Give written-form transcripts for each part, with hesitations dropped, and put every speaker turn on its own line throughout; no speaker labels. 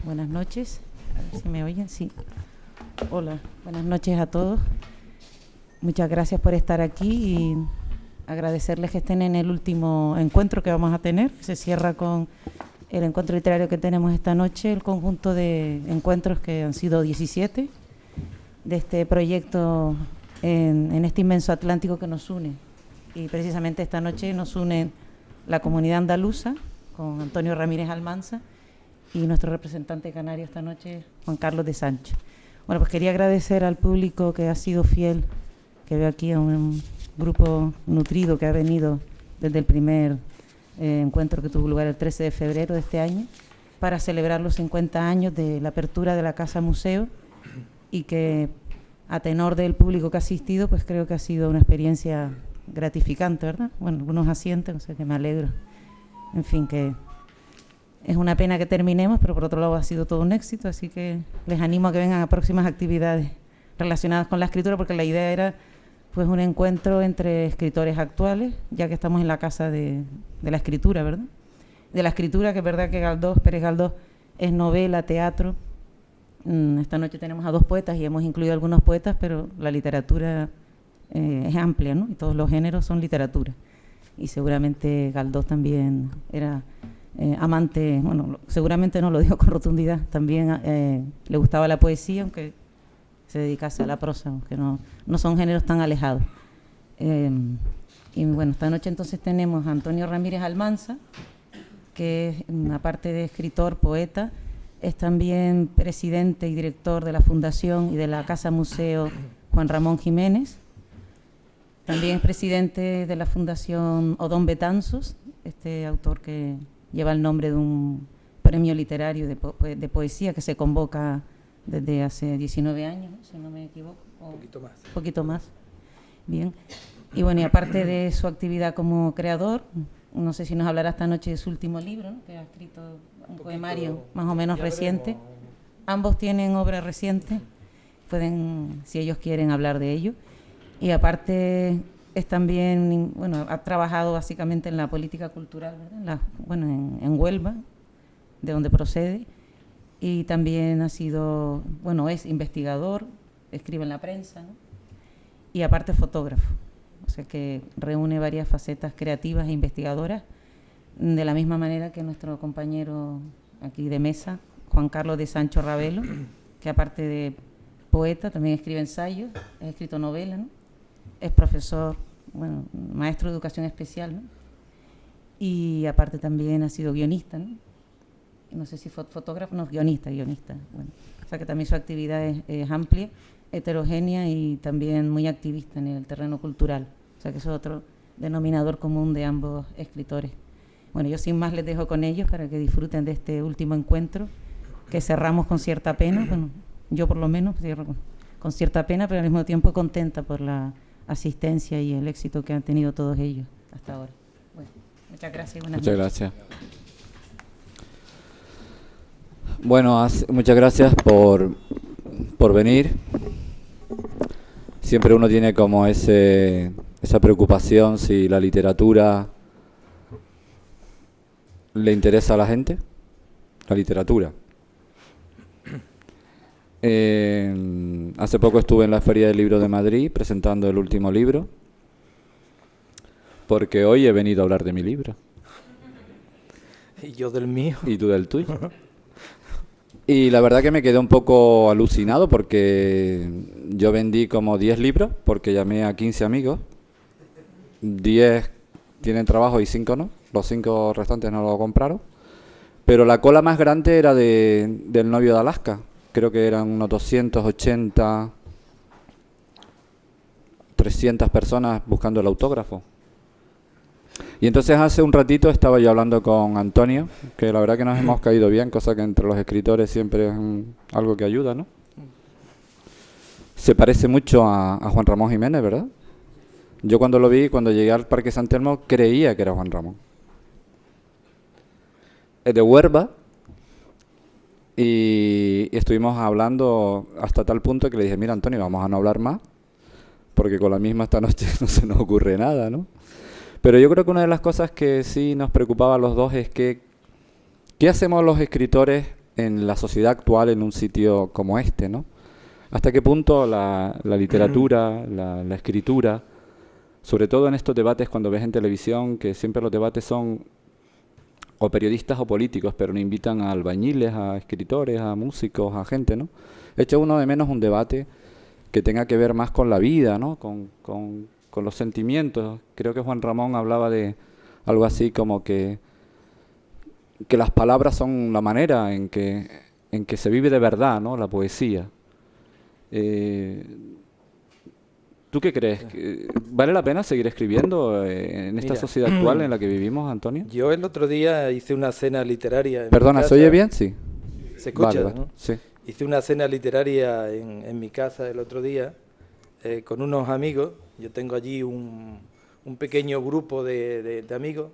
Buenas noches. A ver si me oyen. Sí. Hola, buenas noches a todos. Muchas gracias por estar aquí y agradecerles que estén en el último encuentro que vamos a tener. Se cierra con el encuentro literario que tenemos esta noche, el conjunto de encuentros que han sido 17 de este proyecto en este inmenso Atlántico que nos une. Y precisamente esta noche nos une la comunidad andaluza con Antonio Ramírez Almanza y nuestro representante canario esta noche, Juan Carlos de Sancho. Bueno, pues quería agradecer al público que ha sido fiel, que veo aquí a un grupo nutrido que ha venido desde el primer encuentro que tuvo lugar el 13 de febrero de este año, para celebrar los 50 años de la apertura de la Casa Museo, y que a tenor del público que ha asistido, pues creo que ha sido una experiencia gratificante, ¿verdad? Bueno, algunos asienten, o sea que me alegro. En fin, que es una pena que terminemos, pero por otro lado ha sido todo un éxito, así que les animo a que vengan a próximas actividades relacionadas con la escritura, porque la idea era pues un encuentro entre escritores actuales, ya que estamos en la casa de la escritura, ¿verdad? De la escritura, que es verdad que Pérez Galdós es novela, teatro. Esta noche tenemos a dos poetas y hemos incluido algunos poetas, pero la literatura es amplia, ¿no? Y todos los géneros son literatura. Y seguramente Galdós también era amante, bueno, seguramente no lo digo con rotundidad, también le gustaba la poesía, aunque se dedicase a la prosa, aunque no son géneros tan alejados. Y bueno, esta noche entonces tenemos a Antonio Ramírez Almanza, que es, aparte de escritor, poeta, es también presidente y director de la Fundación y de la Casa Museo Juan Ramón Jiménez. También es presidente de la Fundación Odón Betanzos, este autor que lleva el nombre de un premio literario de poesía que se convoca desde hace 19 años, si no me equivoco. Poquito más. Bien. Y bueno, y aparte de su actividad como creador, no sé si nos hablará esta noche de su último libro, ¿no? Que ha escrito un poemario más o menos reciente. Ambos tienen obra reciente, pueden, si ellos quieren, hablar de ello. Y aparte es también, bueno, ha trabajado básicamente en la política cultural, ¿verdad? En Huelva, de donde procede. Y también ha sido, bueno, es investigador, escribe en la prensa, ¿no? Y aparte fotógrafo. O sea que reúne varias facetas creativas e investigadoras, de la misma manera que nuestro compañero aquí de mesa, Juan Carlos de Sancho Ravelo, que aparte de poeta también escribe ensayos, ha escrito novelas, ¿no? Es profesor, bueno, maestro de educación especial, ¿no? Y aparte también ha sido guionista, ¿no? No sé si fotógrafo, no, guionista. Bueno, o sea que también su actividad es amplia, heterogénea y también muy activista en el terreno cultural. O sea que eso es otro denominador común de ambos escritores. Bueno, yo sin más les dejo con ellos para que disfruten de este último encuentro, que cerramos con cierta pena. Bueno, yo por lo menos cierro con cierta pena, pero al mismo tiempo contenta por la asistencia y el éxito que han tenido todos ellos hasta ahora. Bueno, muchas gracias y buenas noches.
Muchas gracias. Bueno, muchas gracias por venir. Siempre uno tiene como esa preocupación si la literatura le interesa a la gente. La literatura. Hace poco estuve en la Feria del Libro de Madrid presentando el último libro, porque hoy he venido a hablar de mi libro.
Y yo del mío.
Y tú del tuyo. Y la verdad que me quedé un poco alucinado porque yo vendí como 10 libros porque llamé a 15 amigos. 10 tienen trabajo y 5 no. Los 5 restantes no lo compraron. Pero la cola más grande era del novio de Alaska. Creo que eran unos 280, 300 personas buscando el autógrafo. Y entonces hace un ratito estaba yo hablando con Antonio, que la verdad que nos hemos caído bien, cosa que entre los escritores siempre es algo que ayuda, ¿no? Se parece mucho a Juan Ramón Jiménez, ¿verdad? Yo cuando lo vi, cuando llegué al Parque San Telmo, creía que era Juan Ramón. Es de Huelva y estuvimos hablando hasta tal punto que le dije, mira Antonio, vamos a no hablar más, porque con la misma esta noche no se nos ocurre nada, ¿no? Pero yo creo que una de las cosas que sí nos preocupaba a los dos es que ¿qué hacemos los escritores en la sociedad actual en un sitio como este, ¿no? ¿Hasta qué punto la literatura, la escritura, sobre todo en estos debates cuando ves en televisión, que siempre los debates son o periodistas o políticos, pero no invitan a albañiles, a escritores, a músicos, a gente, ¿no? Echa uno de menos un debate que tenga que ver más con la vida, ¿no? Con los sentimientos. Creo que Juan Ramón hablaba de algo así como que las palabras son la manera en que se vive de verdad, ¿no? La poesía. ¿Tú qué crees? ¿Vale la pena seguir escribiendo en esta
Mira,
sociedad actual en la que vivimos, Antonio?
Yo el otro día hice una cena literaria en
Perdona,
mi
¿se
casa.
oye bien? Sí.
Se escucha,
Vale, vale.
¿no?
Sí.
Hice una cena literaria en mi casa el otro día con unos amigos. Yo tengo allí un pequeño grupo de amigos,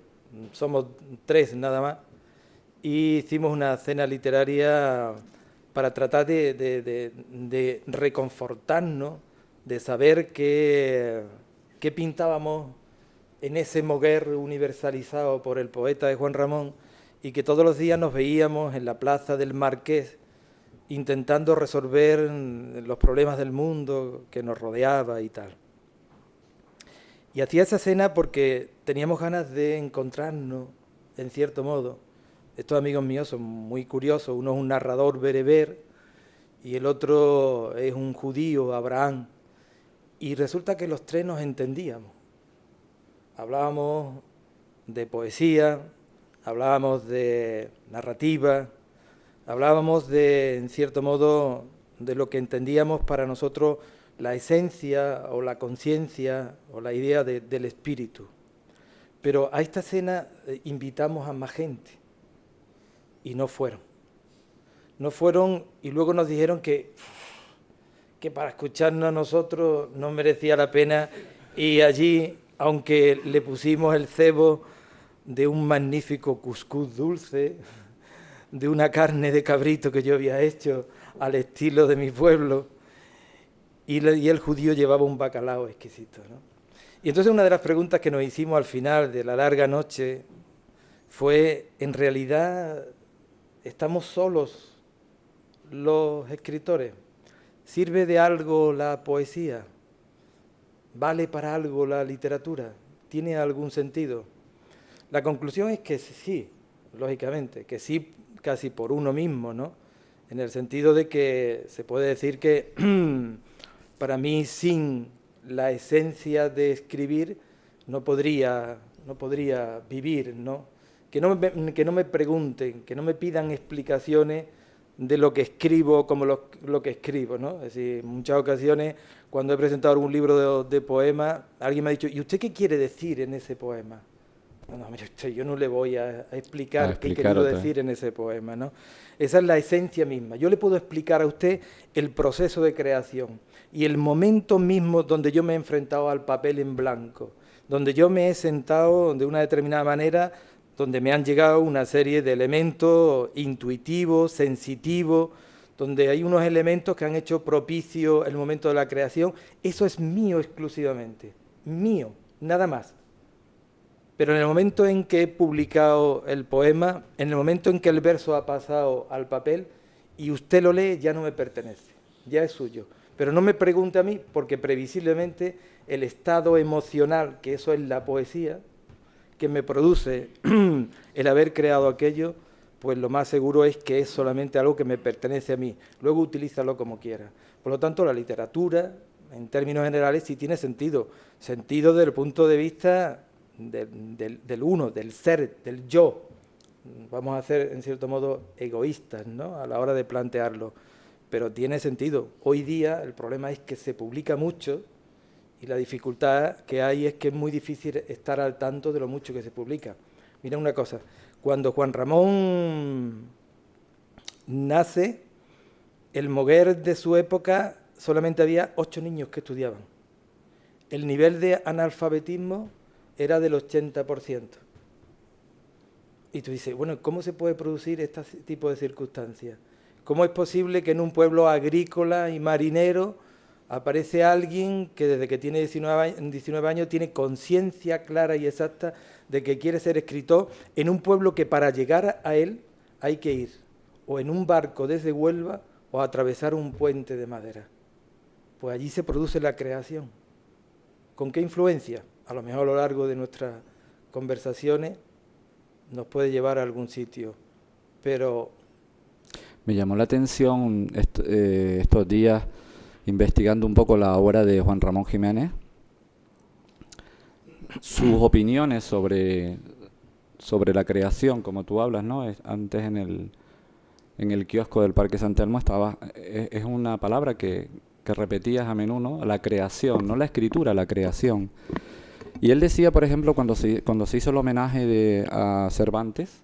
somos 3 nada más, y hicimos una cena literaria para tratar de reconfortarnos, de saber qué pintábamos en ese moguer universalizado por el poeta de Juan Ramón, y que todos los días nos veíamos en la plaza del Marqués intentando resolver los problemas del mundo que nos rodeaba y tal. Y hacía esa cena porque teníamos ganas de encontrarnos, en cierto modo. Estos amigos míos son muy curiosos, uno es un narrador bereber y el otro es un judío, Abraham, y resulta que los 3 nos entendíamos. Hablábamos de poesía, hablábamos de narrativa, hablábamos de, en cierto modo, de lo que entendíamos para nosotros la esencia o la conciencia o la idea del espíritu. Pero a esta cena invitamos a más gente y no fueron. No fueron y luego nos dijeron que para escucharnos a nosotros no merecía la pena, y allí, aunque le pusimos el cebo de un magnífico cuscús dulce, de una carne de cabrito que yo había hecho al estilo de mi pueblo, y el judío llevaba un bacalao exquisito, ¿no? Y entonces una de las preguntas que nos hicimos al final de la larga noche fue, ¿en realidad estamos solos los escritores? ¿Sirve de algo la poesía? ¿Vale para algo la literatura? ¿Tiene algún sentido? La conclusión es que sí, lógicamente, que sí, casi por uno mismo, ¿no? En el sentido de que se puede decir que para mí, sin la esencia de escribir, no podría vivir, ¿no? Que no me pregunten, que no me pidan explicaciones de lo que escribo como lo que escribo, ¿no? Es decir, en muchas ocasiones, cuando he presentado algún libro de poemas, alguien me ha dicho, ¿y usted qué quiere decir en ese poema? No, mire usted, yo no le voy a explicar qué he querido decir en ese poema, ¿no? Esa es la esencia misma. Yo le puedo explicar a usted el proceso de creación y el momento mismo donde yo me he enfrentado al papel en blanco, donde yo me he sentado de una determinada manera, donde me han llegado una serie de elementos intuitivos, sensitivos, donde hay unos elementos que han hecho propicio el momento de la creación. Eso es mío exclusivamente, mío, nada más. Pero en el momento en que he publicado el poema, en el momento en que el verso ha pasado al papel y usted lo lee, ya no me pertenece, ya es suyo. Pero no me pregunte a mí, porque previsiblemente el estado emocional, que eso es la poesía, que me produce el haber creado aquello, pues lo más seguro es que es solamente algo que me pertenece a mí. Luego utilízalo como quiera. Por lo tanto, la literatura, en términos generales, sí tiene sentido. Sentido desde el punto de vista del uno, del ser, del yo. Vamos a ser, en cierto modo, egoístas, ¿no?, a la hora de plantearlo. Pero tiene sentido. Hoy día el problema es que se publica mucho y la dificultad que hay es que es muy difícil estar al tanto de lo mucho que se publica. Mira una cosa, cuando Juan Ramón nace, el moguer de su época solamente había 8 niños que estudiaban. El nivel de analfabetismo era del 80%. Y tú dices, bueno, ¿cómo se puede producir este tipo de circunstancias? ¿Cómo es posible que en un pueblo agrícola y marinero aparece alguien que desde que tiene 19 años tiene conciencia clara y exacta de que quiere ser escritor en un pueblo que para llegar a él hay que ir o en un barco desde Huelva o atravesar un puente de madera. Pues allí se produce la creación. ¿Con qué influencia? A lo mejor a lo largo de nuestras conversaciones nos puede llevar a algún sitio, pero...
Me llamó la atención estos días investigando un poco la obra de Juan Ramón Jiménez, sus opiniones sobre la creación, como tú hablas, ¿no? Antes en el kiosco del Parque San Telmo es una palabra que repetías a menudo, ¿no? La creación, no la escritura, la creación. Y él decía, por ejemplo, cuando se hizo el homenaje a Cervantes,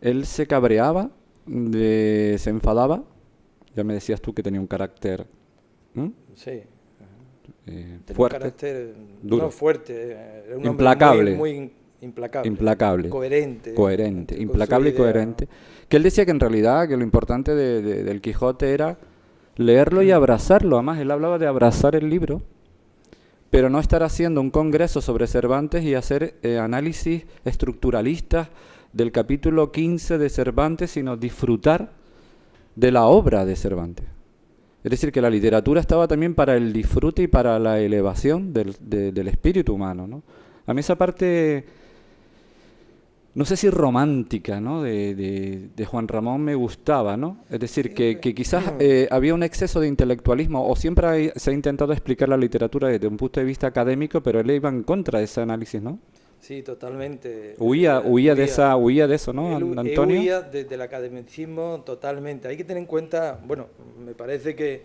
él se cabreaba, se enfadaba, ya me decías tú que tenía un carácter
sí,
fuerte,
un carácter
duro,
no fuerte, era un
implacable,
hombre muy implacable,
coherente, implacable y coherente, que él decía que en realidad que lo importante del Quijote era leerlo y abrazarlo. Además él hablaba de abrazar el libro, pero no estar haciendo un congreso sobre Cervantes y hacer análisis estructuralistas del capítulo 15 de Cervantes, sino disfrutar de la obra de Cervantes. Es decir, que la literatura estaba también para el disfrute y para la elevación del espíritu humano, ¿no? A mí esa parte, no sé si romántica, ¿no? de Juan Ramón me gustaba, ¿no? Es decir, que quizás había un exceso de intelectualismo, o siempre se ha intentado explicar la literatura desde un punto de vista académico, pero él iba en contra de ese análisis, ¿no?
Sí, totalmente.
Huía de eso, ¿no, Antonio?
Huía del academicismo totalmente. Hay que tener en cuenta, bueno, me parece que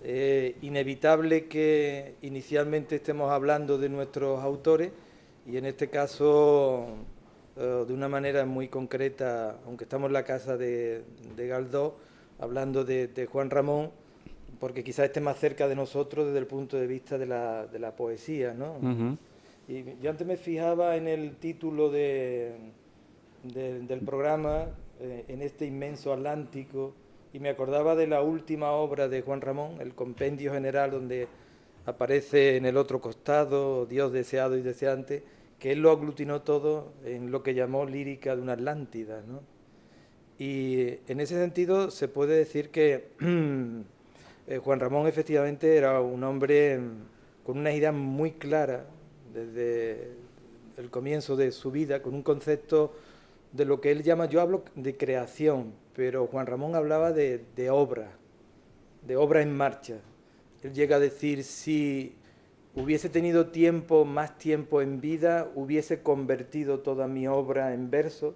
es inevitable que inicialmente estemos hablando de nuestros autores y en este caso de una manera muy concreta, aunque estamos en la casa de Galdós, hablando de Juan Ramón, porque quizás esté más cerca de nosotros desde el punto de vista de la poesía, ¿no? Uh-huh. Y yo antes me fijaba en el título del programa, en este inmenso Atlántico, y me acordaba de la última obra de Juan Ramón, el Compendio General, donde aparece en el otro costado Dios deseado y deseante, que él lo aglutinó todo en lo que llamó lírica de una Atlántida, ¿no? Y en ese sentido se puede decir que Juan Ramón efectivamente era un hombre con unas ideas muy claras desde el comienzo de su vida, con un concepto de lo que él llama, yo hablo de creación, pero Juan Ramón hablaba de obra en marcha. Él llega a decir, si hubiese tenido más tiempo en vida, hubiese convertido toda mi obra en verso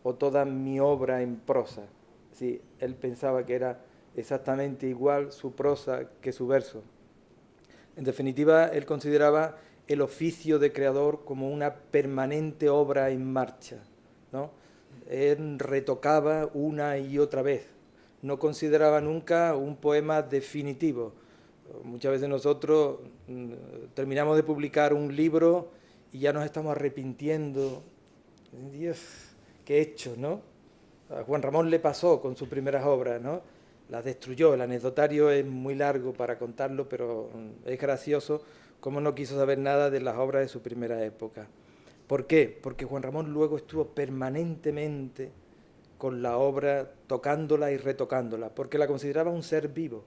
o toda mi obra en prosa. Sí, él pensaba que era exactamente igual su prosa que su verso. En definitiva, él consideraba el oficio de creador como una permanente obra en marcha, ¿no? Él retocaba una y otra vez, no consideraba nunca un poema definitivo. Muchas veces nosotros terminamos de publicar un libro y ya nos estamos arrepintiendo. Dios, qué he hecho, ¿no? A Juan Ramón le pasó con sus primeras obras, ¿no? Las destruyó. El anecdotario es muy largo para contarlo, pero es gracioso cómo no quiso saber nada de las obras de su primera época. ¿Por qué? Porque Juan Ramón luego estuvo permanentemente con la obra, tocándola y retocándola, porque la consideraba un ser vivo.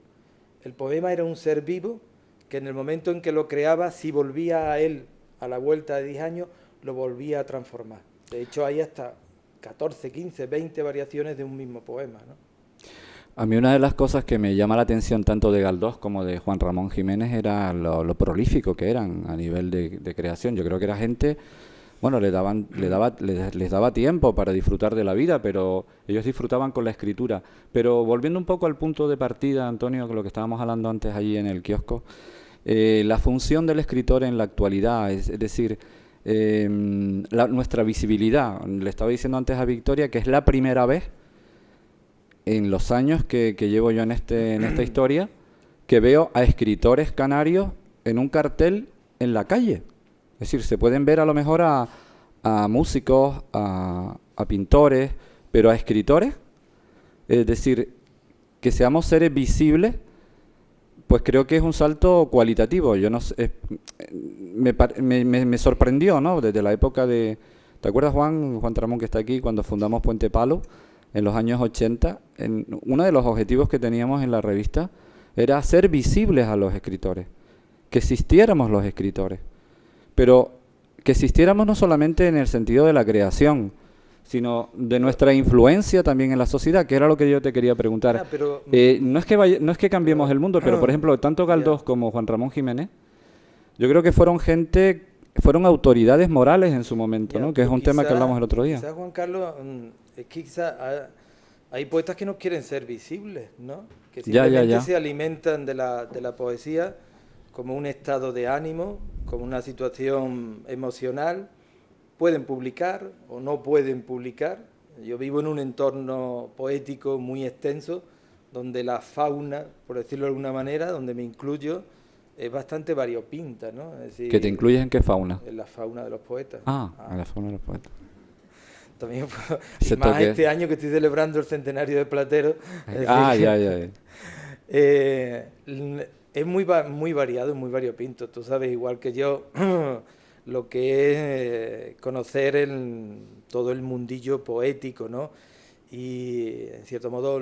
El poema era un ser vivo que en el momento en que lo creaba, si volvía a él a la vuelta de 10 años, lo volvía a transformar. De hecho, hay hasta 14, 15, 20 variaciones de un mismo poema, ¿no?
A mí una de las cosas que me llama la atención tanto de Galdós como de Juan Ramón Jiménez era lo prolífico que eran a nivel de creación. Yo creo que era gente, bueno, les daba tiempo para disfrutar de la vida, pero ellos disfrutaban con la escritura. Pero volviendo un poco al punto de partida, Antonio, con lo que estábamos hablando antes allí en el kiosco, la función del escritor en la actualidad, es decir, nuestra visibilidad. Le estaba diciendo antes a Victoria que es la primera vez en los años que llevo yo en esta historia, que veo a escritores canarios en un cartel en la calle. Es decir, se pueden ver a lo mejor a músicos, a pintores, pero a escritores. Es decir, que seamos seres visibles, pues creo que es un salto cualitativo. Yo no sé, me sorprendió, ¿no? Desde la época de... ¿Te acuerdas, Juan Ramón, que está aquí, cuando fundamos Puente Palo? en los años 80, uno de los objetivos que teníamos en la revista era hacer visibles a los escritores, que existiéramos los escritores, pero que existiéramos no solamente en el sentido de la creación, sino de nuestra influencia también en la sociedad, que era lo que yo te quería preguntar. No es que cambiemos el mundo, pero por ejemplo, tanto Galdós como Juan Ramón Jiménez, yo creo que fueron autoridades morales en su momento, ¿no? Que es un tema que hablamos el otro día.
Quizás, Juan Carlos, es que quizás hay poetas que no quieren ser visibles, ¿no? Que simplemente se alimentan de la poesía como un estado de ánimo, como una situación emocional. Pueden publicar o no pueden publicar. Yo vivo en un entorno poético muy extenso, donde la fauna, por decirlo de alguna manera, donde me incluyo, es bastante variopinta, ¿no? Es decir,
¿Que te incluyes en qué fauna?
En la fauna de los poetas.
En la fauna de los poetas.
También, y más este año que estoy celebrando el centenario de Platero. Es muy variado, muy variopinto. Tú sabes, igual que yo, lo que es conocer todo el mundillo poético, ¿no? Y, en cierto modo,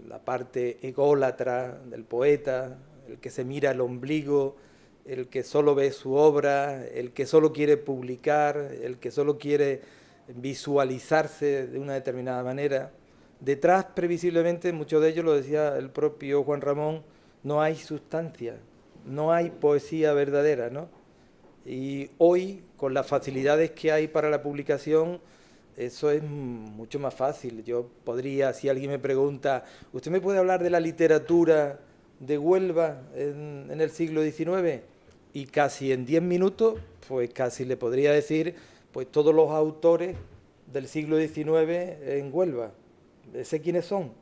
la parte ególatra del poeta, el que se mira el ombligo, el que solo ve su obra, el que solo quiere publicar, el que solo quiere visualizarse de una determinada manera. Detrás, previsiblemente, muchos de ellos, lo decía el propio Juan Ramón, no hay sustancia, no hay poesía verdadera, ¿no? Y hoy, con las facilidades que hay para la publicación, eso es mucho más fácil. Yo podría, si alguien me pregunta, ¿usted me puede hablar de la literatura de Huelva en el siglo XIX? Y casi en 10 minutos, pues casi le podría decir pues todos los autores del siglo XIX en Huelva. Sé quiénes son,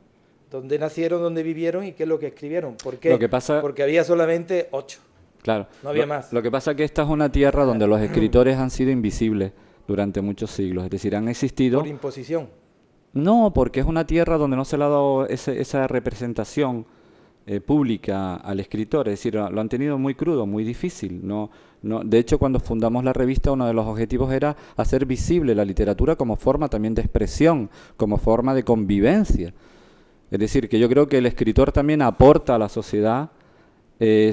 dónde nacieron, dónde vivieron y qué es lo que escribieron. ¿Por qué? Porque había solamente 8.
Claro.
No había más.
Lo que pasa es que esta es una tierra donde los escritores han sido invisibles durante muchos siglos. Es decir, han existido...
¿Por imposición?
No, porque es una tierra donde no se le ha dado esa representación pública al escritor. Es decir, lo han tenido muy crudo, muy difícil. De hecho, cuando fundamos la revista, uno de los objetivos era hacer visible la literatura como forma también de expresión, como forma de convivencia. Es decir, que yo creo que el escritor también aporta a la sociedad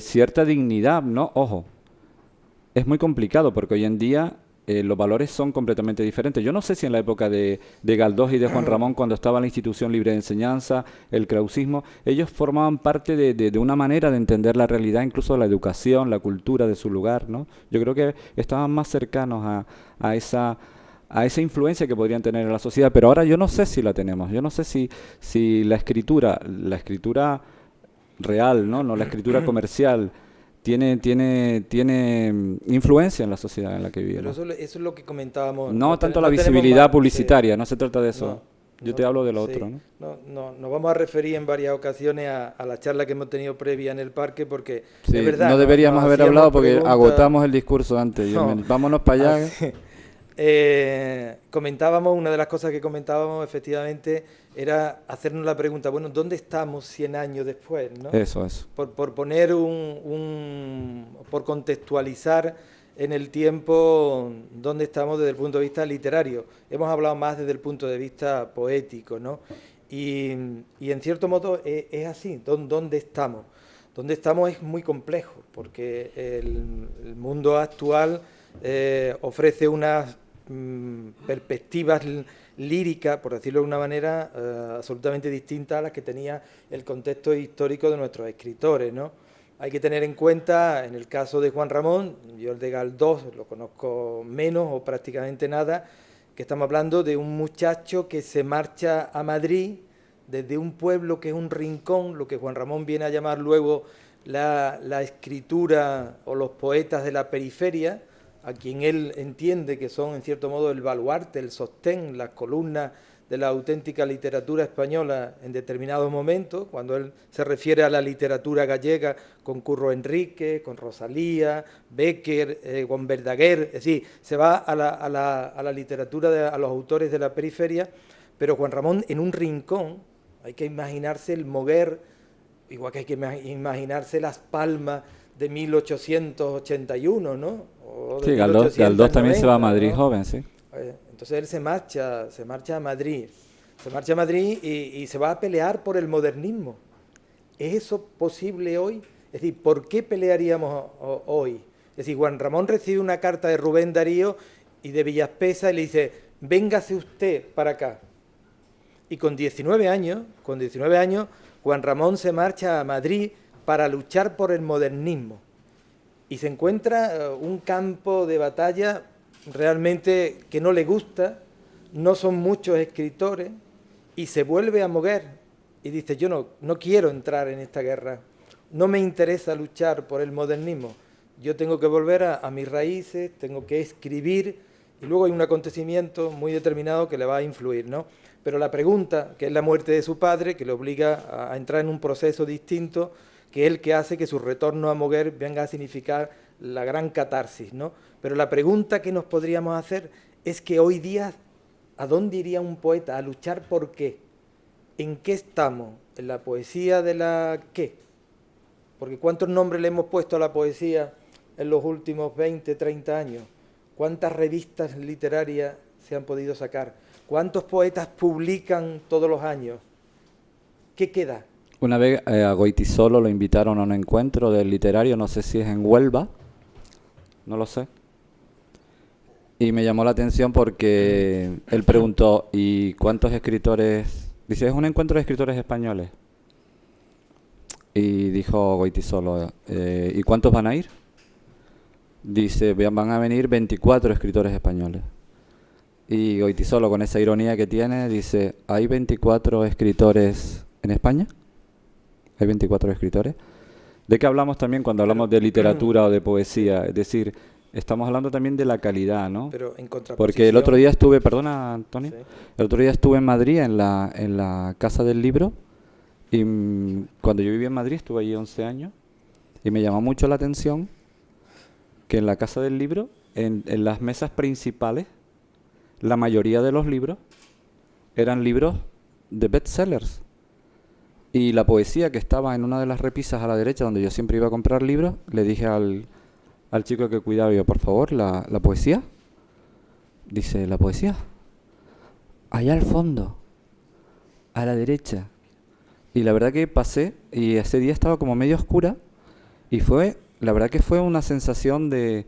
cierta dignidad, ¿no? Ojo, es muy complicado porque hoy en día los valores son completamente diferentes. Yo no sé si en la época de Galdós y de Juan Ramón, cuando estaba la Institución Libre de Enseñanza, el krausismo, ellos formaban parte de una manera de entender la realidad, incluso la educación, la cultura de su lugar, ¿no? Yo creo que estaban más cercanos a esa influencia que podrían tener en la sociedad, pero ahora yo no sé si la tenemos. Yo no sé si la escritura real, no la escritura comercial, tiene influencia en la sociedad en la que vivimos.
Pero eso es lo que comentábamos.
No tanto la visibilidad publicitaria, no se trata de eso. Yo te hablo de lo otro, ¿no?
Nos vamos a referir en varias ocasiones a la charla que hemos tenido previa en el parque, porque es verdad.
No deberíamos haber hablado porque agotamos el discurso antes. Vámonos para allá.
Comentábamos, una de las cosas que comentábamos efectivamente era hacernos la pregunta, bueno, ¿dónde estamos 100 años después? ¿No?
Eso.
Por poner por contextualizar en el tiempo dónde estamos desde el punto de vista literario. Hemos hablado más desde el punto de vista poético, ¿no? Y en cierto modo es así, ¿dónde estamos? Dónde estamos es muy complejo, porque el mundo actual ofrece unas perspectivas líricas, por decirlo de una manera, absolutamente distintas a las que tenía el contexto histórico de nuestros escritores, ¿no? Hay que tener en cuenta, en el caso de Juan Ramón, yo el de Galdós lo conozco menos o prácticamente nada, que estamos hablando de un muchacho que se marcha a Madrid desde un pueblo que es un rincón, lo que Juan Ramón viene a llamar luego la escritura o los poetas de la periferia, a quien él entiende que son en cierto modo el baluarte, el sostén, las columnas de la auténtica literatura española en determinados momentos, cuando él se refiere a la literatura gallega con Curro Enrique, con Rosalía, Bécquer, con Verdaguer, es decir, se va a la literatura, a los autores de la periferia, pero Juan Ramón en un rincón, hay que imaginarse el Moguer, igual que hay que imaginarse Las Palmas de 1881, ¿no?
Sí, Galdós también se va a Madrid, ¿no? Joven, sí.
Entonces él se marcha a Madrid. Se marcha a Madrid y se va a pelear por el modernismo. ¿Es eso posible hoy? Es decir, ¿por qué pelearíamos hoy? Es decir, Juan Ramón recibe una carta de Rubén Darío y de Villaspesa y le dice, véngase usted para acá. Y con 19 años, Juan Ramón se marcha a Madrid para luchar por el modernismo. Y se encuentra un campo de batalla realmente que no le gusta, no son muchos escritores, y se vuelve a Moguer y dice, yo no quiero entrar en esta guerra, no me interesa luchar por el modernismo, yo tengo que volver a mis raíces, tengo que escribir, y luego hay un acontecimiento muy determinado que le va a influir, ¿no? Pero la pregunta, que es la muerte de su padre, que le obliga a entrar en un proceso distinto, que es el que hace que su retorno a Moguer venga a significar la gran catarsis, ¿no? Pero la pregunta que nos podríamos hacer es que hoy día, ¿a dónde iría un poeta? ¿A luchar por qué? ¿En qué estamos? ¿En la poesía de la qué? Porque ¿cuántos nombres le hemos puesto a la poesía en los últimos 20, 30 años? ¿Cuántas revistas literarias se han podido sacar? ¿Cuántos poetas publican todos los años? ¿Qué queda?
Una vez a Goytisolo lo invitaron a un encuentro del literario, no sé si es en Huelva, no lo sé. Y me llamó la atención porque él preguntó, ¿y cuántos escritores? Dice, es un encuentro de escritores españoles. Y dijo Goytisolo, ¿y cuántos van a ir? Dice, van a venir 24 escritores españoles. Y Goytisolo, con esa ironía que tiene, dice, ¿hay 24 escritores en España? ¿Hay 24 escritores? ¿De qué hablamos también cuando hablamos de literatura o de poesía? Es decir, estamos hablando también de la calidad, ¿no?
Pero en contraposición...
Porque el otro día estuve, perdona, Antonio,
Sí.
el otro día estuve en Madrid, en la Casa del Libro, y cuando yo vivía en Madrid, estuve allí 11 años, y me llamó mucho la atención que en la Casa del Libro, en las mesas principales, la mayoría de los libros eran libros de bestsellers. Y la poesía que estaba en una de las repisas a la derecha, donde yo siempre iba a comprar libros, le dije al chico que cuidaba, yo, por favor, ¿la poesía? Dice, ¿la poesía? Allá al fondo, a la derecha. Y la verdad que pasé, y ese día estaba como medio oscura, y la verdad que fue una sensación de,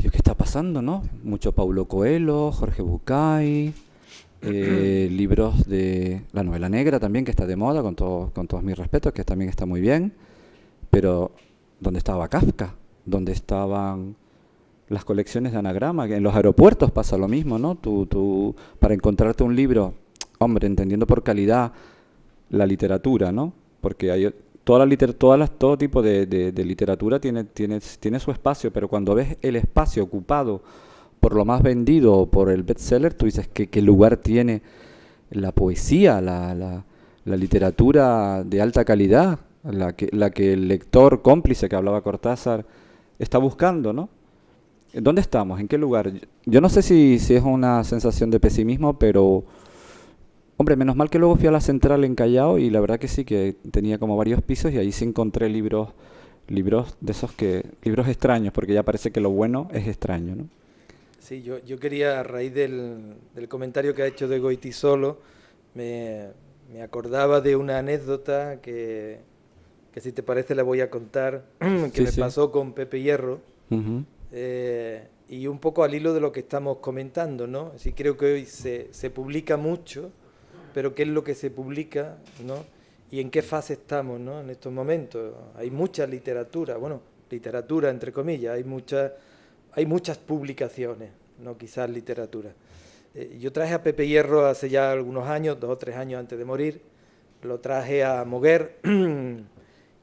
¿qué está pasando, no? Mucho Paulo Coelho, Jorge Bucay, libros de la novela negra también, que está de moda, con todos mis respetos, que también está muy bien, pero ¿dónde estaba Kafka? ¿Dónde estaban las colecciones de anagrama? Que en los aeropuertos pasa lo mismo, ¿no? Tú para encontrarte un libro, hombre, entendiendo por calidad la literatura, ¿no? Porque hay todo tipo de literatura tiene su espacio, pero cuando ves el espacio ocupado por lo más vendido o por el bestseller, tú dices ¿qué lugar tiene la poesía, la literatura de alta calidad, la que el lector cómplice que hablaba Cortázar está buscando, ¿no? ¿Dónde estamos? ¿En qué lugar? Yo no sé si es una sensación de pesimismo, pero hombre, menos mal que luego fui a la Central en Callao y la verdad que sí, que tenía como varios pisos y ahí sí encontré libros de esos libros extraños, porque ya parece que lo bueno es extraño, ¿no?
Sí, yo quería, a raíz del comentario que ha hecho de Goytisolo, me acordaba de una anécdota que si te parece la voy a contar, que me pasó con Pepe Hierro, y un poco al hilo de lo que estamos comentando, ¿no? Sí, creo que hoy se publica mucho, pero ¿qué es lo que se publica, ¿no? ¿Y en qué fase estamos, ¿no? En estos momentos? Hay mucha literatura, bueno, literatura entre comillas, hay muchas publicaciones, no quizás literatura. Yo traje a Pepe Hierro hace ya algunos años, 2 o 3 años antes de morir, lo traje a Moguer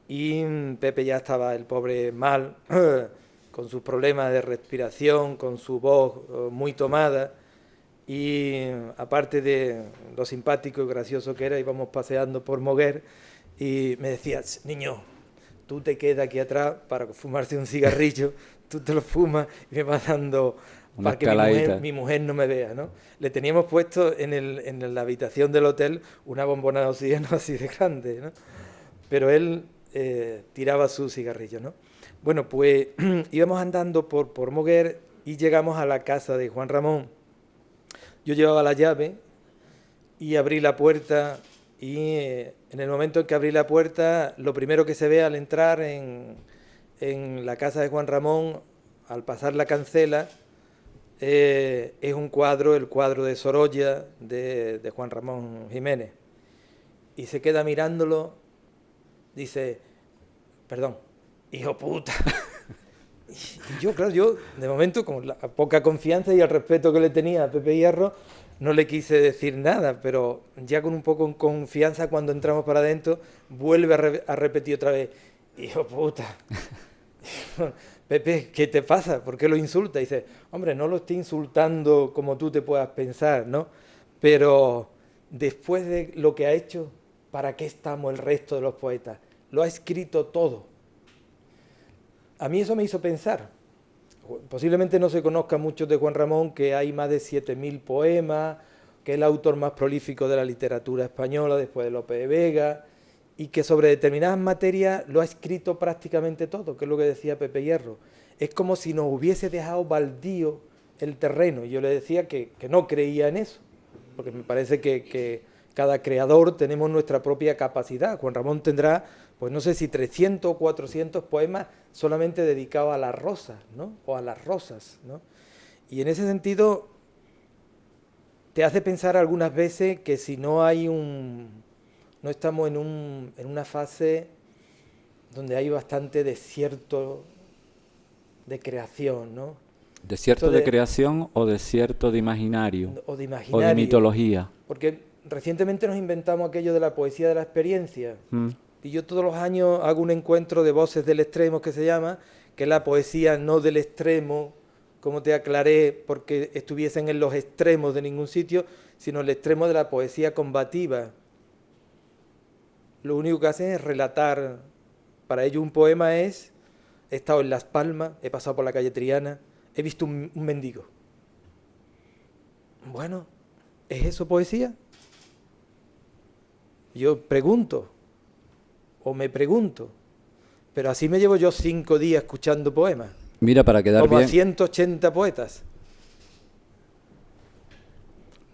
y Pepe ya estaba el pobre mal, con sus problemas de respiración, con su voz muy tomada, y aparte de lo simpático y gracioso que era, íbamos paseando por Moguer y me decía, niño, tú te quedas aquí atrás para fumarse un cigarrillo, tú te lo fumas y me vas dando para que mi mujer no me vea, ¿no? Le teníamos puesto en la habitación del hotel una bombona de oxígeno así de grande, ¿no? Pero él tiraba su cigarrillo, ¿no? Bueno, pues íbamos andando por Moguer y llegamos a la casa de Juan Ramón. Yo llevaba la llave y abrí la puerta y en el momento en que abrí la puerta, lo primero que se ve al entrar en la casa de Juan Ramón, al pasar la cancela, es un cuadro, el cuadro de Sorolla de Juan Ramón Jiménez. Y se queda mirándolo, dice, perdón, hijo puta. Y yo, claro, yo de momento, con la poca confianza y el respeto que le tenía a Pepe Hierro, no le quise decir nada, pero ya con un poco de confianza, cuando entramos para adentro, vuelve a repetir otra vez, hijo puta. Pepe, ¿qué te pasa? ¿Por qué lo insulta? Y dice, hombre, no lo estoy insultando como tú te puedas pensar, ¿no? Pero después de lo que ha hecho, ¿para qué estamos el resto de los poetas? Lo ha escrito todo. A mí eso me hizo pensar. Posiblemente no se conozca mucho de Juan Ramón, que hay más de 7.000 poemas, que es el autor más prolífico de la literatura española después de Lope de Vega, y que sobre determinadas materias lo ha escrito prácticamente todo, que es lo que decía Pepe Hierro. Es como si nos hubiese dejado baldío el terreno. Y yo le decía que no creía en eso, porque me parece que cada creador tenemos nuestra propia capacidad. Juan Ramón tendrá, pues no sé si 300 o 400 poemas solamente dedicados a las rosas, ¿no? O a las rosas, ¿no? Y en ese sentido te hace pensar algunas veces que si no hay no estamos en una fase donde hay bastante desierto de creación, ¿no?
¿Desierto de creación o desierto de imaginario?
O de imaginario.
¿O de mitología?
Porque recientemente nos inventamos aquello de la poesía de la experiencia. Y yo todos los años hago un encuentro de voces del extremo, que se llama, que es la poesía no del extremo, como te aclaré, porque estuviesen en los extremos de ningún sitio, sino el extremo de la poesía combativa. Lo único que hacen es relatar. Para ello un poema es, he estado en Las Palmas, he pasado por la calle Triana, he visto un mendigo. Bueno, ¿es eso poesía? Yo pregunto, o me pregunto, pero así me llevo yo 5 días escuchando poemas.
Mira, para quedar
como
bien...
a 180 poetas.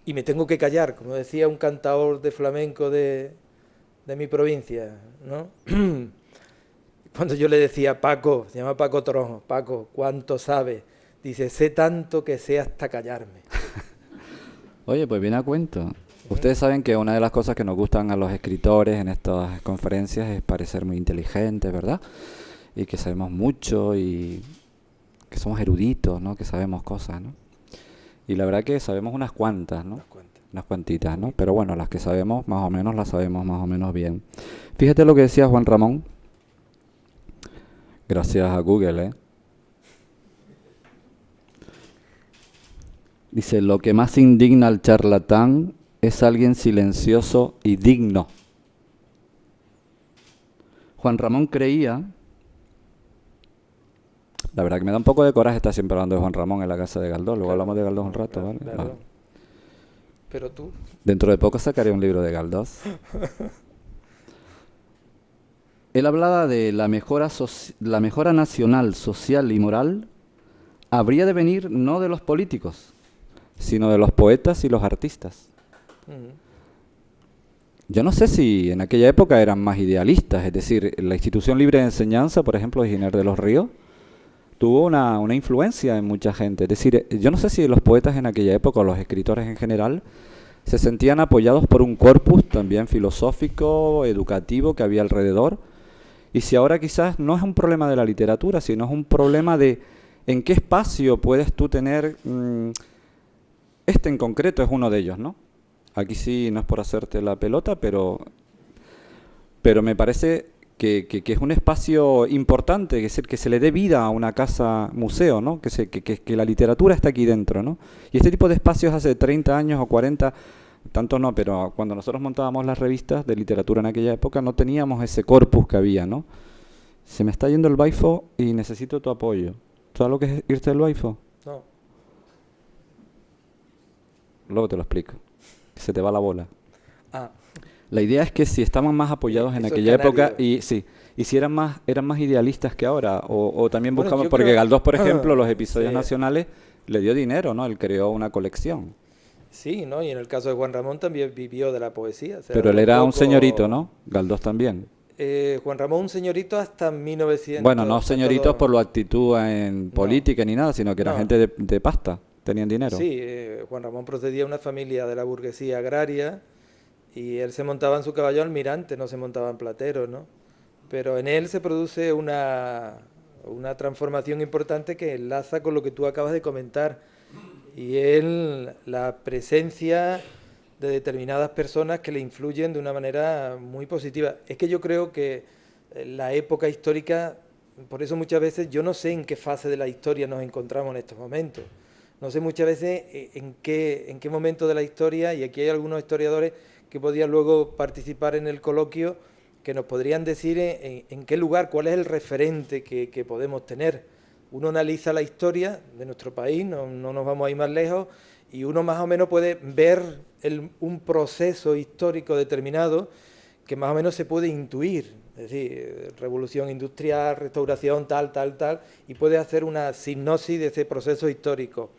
Y me tengo que callar, como decía un cantador de flamenco de mi provincia, ¿no? Cuando yo le decía, Paco, se llama Paco Toronjo, Paco, ¿cuánto sabes? Dice, sé tanto que sé hasta callarme.
Oye, pues viene a cuento. Ustedes saben que una de las cosas que nos gustan a los escritores en estas conferencias es parecer muy inteligentes, ¿verdad? Y que sabemos mucho y que somos eruditos, ¿no? Que sabemos cosas, ¿no? Y la verdad que sabemos unas cuantas, ¿no? Unas cuantitas, ¿no? Pero bueno, las que sabemos más o menos las sabemos más o menos bien. Fíjate lo que decía Juan Ramón. Gracias a Google, ¿eh? Dice, lo que más indigna al charlatán es alguien silencioso y digno. Juan Ramón creía... La verdad que me da un poco de coraje estar siempre hablando de Juan Ramón en la casa de Galdós. Luego hablamos de Galdós un rato, ¿vale?
Claro.
Vale.
Pero tú...
Dentro de poco sacaré un libro de Galdós. Él hablaba de la mejora nacional, social y moral habría de venir no de los políticos, sino de los poetas y los artistas. Yo no sé si en aquella época eran más idealistas, es decir, la Institución Libre de Enseñanza, por ejemplo, de Giner de los Ríos, tuvo una influencia en mucha gente. Es decir, yo no sé si los poetas en aquella época, o los escritores en general, se sentían apoyados por un corpus también filosófico, educativo que había alrededor, y si ahora quizás no es un problema de la literatura, sino es un problema de en qué espacio puedes tú tener... Este en concreto es uno de ellos, ¿no? Aquí sí no es por hacerte la pelota, pero me parece que es un espacio importante, que es el que se le dé vida a una casa museo, ¿no? Que la literatura está aquí dentro, ¿no? Y este tipo de espacios hace 30 años o 40, tanto no, pero cuando nosotros montábamos las revistas de literatura en aquella época no teníamos ese corpus que había, ¿no? Se me está yendo el baifo y necesito tu apoyo. ¿Sabes lo que es irte del baifo?
No.
Luego te lo explico. Se te va la bola.
Ah.
La idea es que si estaban más apoyados en aquella época y si eran más idealistas que ahora, o también buscaban, porque Galdós, por ejemplo, los episodios nacionales le dio dinero, ¿no? Él creó una colección.
Sí, ¿no? Y en el caso de Juan Ramón también vivió de la poesía. O sea,
Pero él era un señorito, ¿no? Galdós también.
Juan Ramón un señorito hasta 1900.
Bueno, no
o sea,
señoritos por
todo...
la actitud en
No,
política ni nada, sino que era
no.
gente de pasta, tenían dinero.
Sí, Juan Ramón procedía de una familia de la burguesía agraria y él se montaba en su caballo almirante, no se montaba en platero, ¿no? Pero en él se produce una transformación importante que enlaza con lo que tú acabas de comentar. Y él, la presencia de determinadas personas que le influyen de una manera muy positiva. Es que yo creo que la época histórica, por eso muchas veces yo no sé en qué fase de la historia nos encontramos en estos momentos. No sé muchas veces en qué momento de la historia, y aquí hay algunos historiadores que podían luego participar en el coloquio, que nos podrían decir en qué lugar, cuál es el referente que podemos tener. Uno analiza la historia de nuestro país, no nos vamos a ir más lejos, y uno más o menos puede ver un proceso histórico determinado que más o menos se puede intuir, es decir, revolución industrial, restauración, tal, y puede hacer una sinopsis de ese proceso histórico.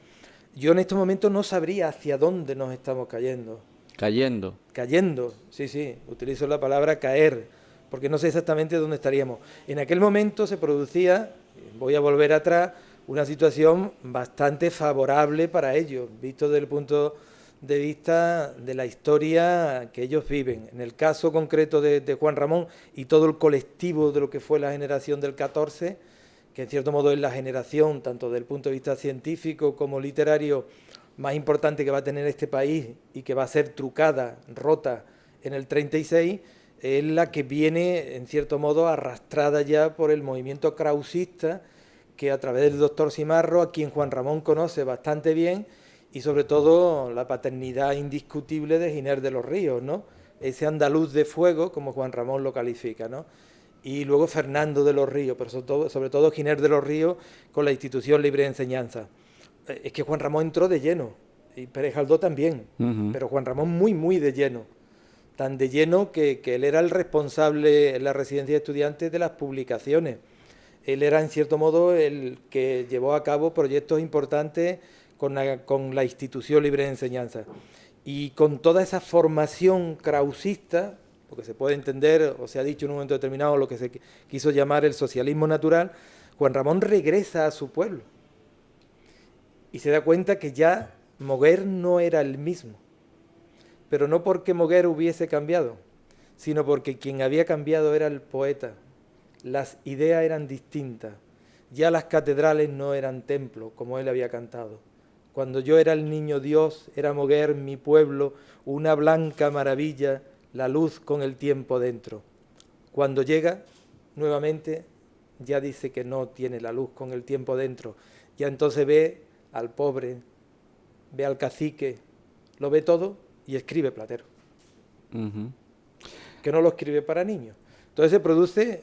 Yo en estos momentos no sabría hacia dónde nos estamos cayendo.
Cayendo.
Cayendo, sí, utilizo la palabra caer, porque no sé exactamente dónde estaríamos. En aquel momento se producía, voy a volver atrás, una situación bastante favorable para ellos, visto desde el punto de vista de la historia que ellos viven. En el caso concreto de Juan Ramón y todo el colectivo de lo que fue la generación del 14, que en cierto modo es la generación, tanto desde el punto de vista científico como literario, más importante que va a tener este país y que va a ser trucada, rota en el 36, es la que viene, en cierto modo, arrastrada ya por el movimiento krausista, que a través del doctor Simarro, a quien Juan Ramón conoce bastante bien, y sobre todo la paternidad indiscutible de Giner de los Ríos, ¿no? Ese andaluz de fuego, como Juan Ramón lo califica, ¿no? Y luego Fernando de los Ríos, pero sobre todo Giner de los Ríos con la institución libre de enseñanza. Es que Juan Ramón entró de lleno, y Pérez Galdós también, pero Juan Ramón muy de lleno, tan de lleno que él era el responsable en la residencia de estudiantes de las publicaciones. Él era, en cierto modo, el que llevó a cabo proyectos importantes con la institución libre de enseñanza. Y con toda esa formación krausista, porque se puede entender, o se ha dicho en un momento determinado, lo que se quiso llamar el socialismo natural, Juan Ramón regresa a su pueblo y se da cuenta que ya Moguer no era el mismo, pero no porque Moguer hubiese cambiado, sino porque quien había cambiado era el poeta. Las ideas eran distintas, ya las catedrales no eran templos, como él había cantado. Cuando yo era el niño Dios, era Moguer mi pueblo, una blanca maravilla, la luz con el tiempo dentro. Cuando llega, nuevamente, ya dice que no tiene la luz con el tiempo dentro. Ya entonces ve al pobre, ve al cacique, lo ve todo y escribe Platero. Que no lo escribe para niños. Entonces se produce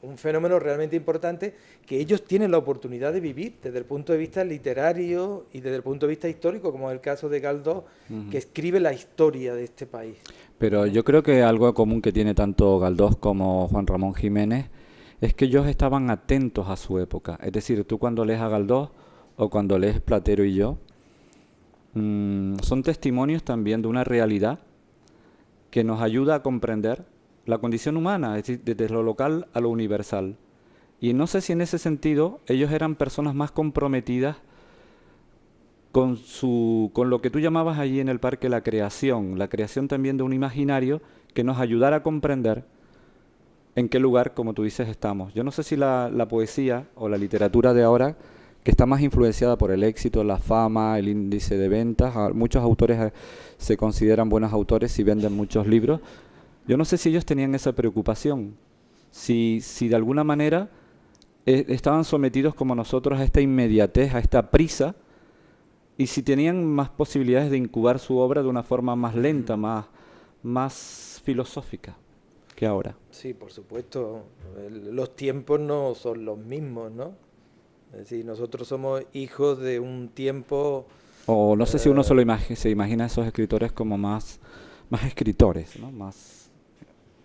un fenómeno realmente importante que ellos tienen la oportunidad de vivir desde el punto de vista literario y desde el punto de vista histórico, como es el caso de Galdós, que escribe la historia de este país.
Pero yo creo que algo común que tiene tanto Galdós como Juan Ramón Jiménez es que ellos estaban atentos a su época. Es decir, tú cuando lees a Galdós o cuando lees Platero y yo, son testimonios también de una realidad que nos ayuda a comprender la condición humana, es decir, desde lo local a lo universal. Y no sé si en ese sentido ellos eran personas más comprometidas con lo que tú llamabas allí en el parque la creación también de un imaginario que nos ayudara a comprender en qué lugar, como tú dices, estamos. Yo no sé si la poesía o la literatura de ahora, que está más influenciada por el éxito, la fama, el índice de ventas, muchos autores se consideran buenos autores y venden muchos libros. Yo no sé si ellos tenían esa preocupación, si de alguna manera estaban sometidos como nosotros a esta inmediatez, a esta prisa, y si tenían más posibilidades de incubar su obra de una forma más lenta, más filosófica que ahora.
Sí, por supuesto. Los tiempos no son los mismos, ¿no? Es decir, nosotros somos hijos de un tiempo...
O no sé si uno se imagina a esos escritores como más escritores, ¿no? Más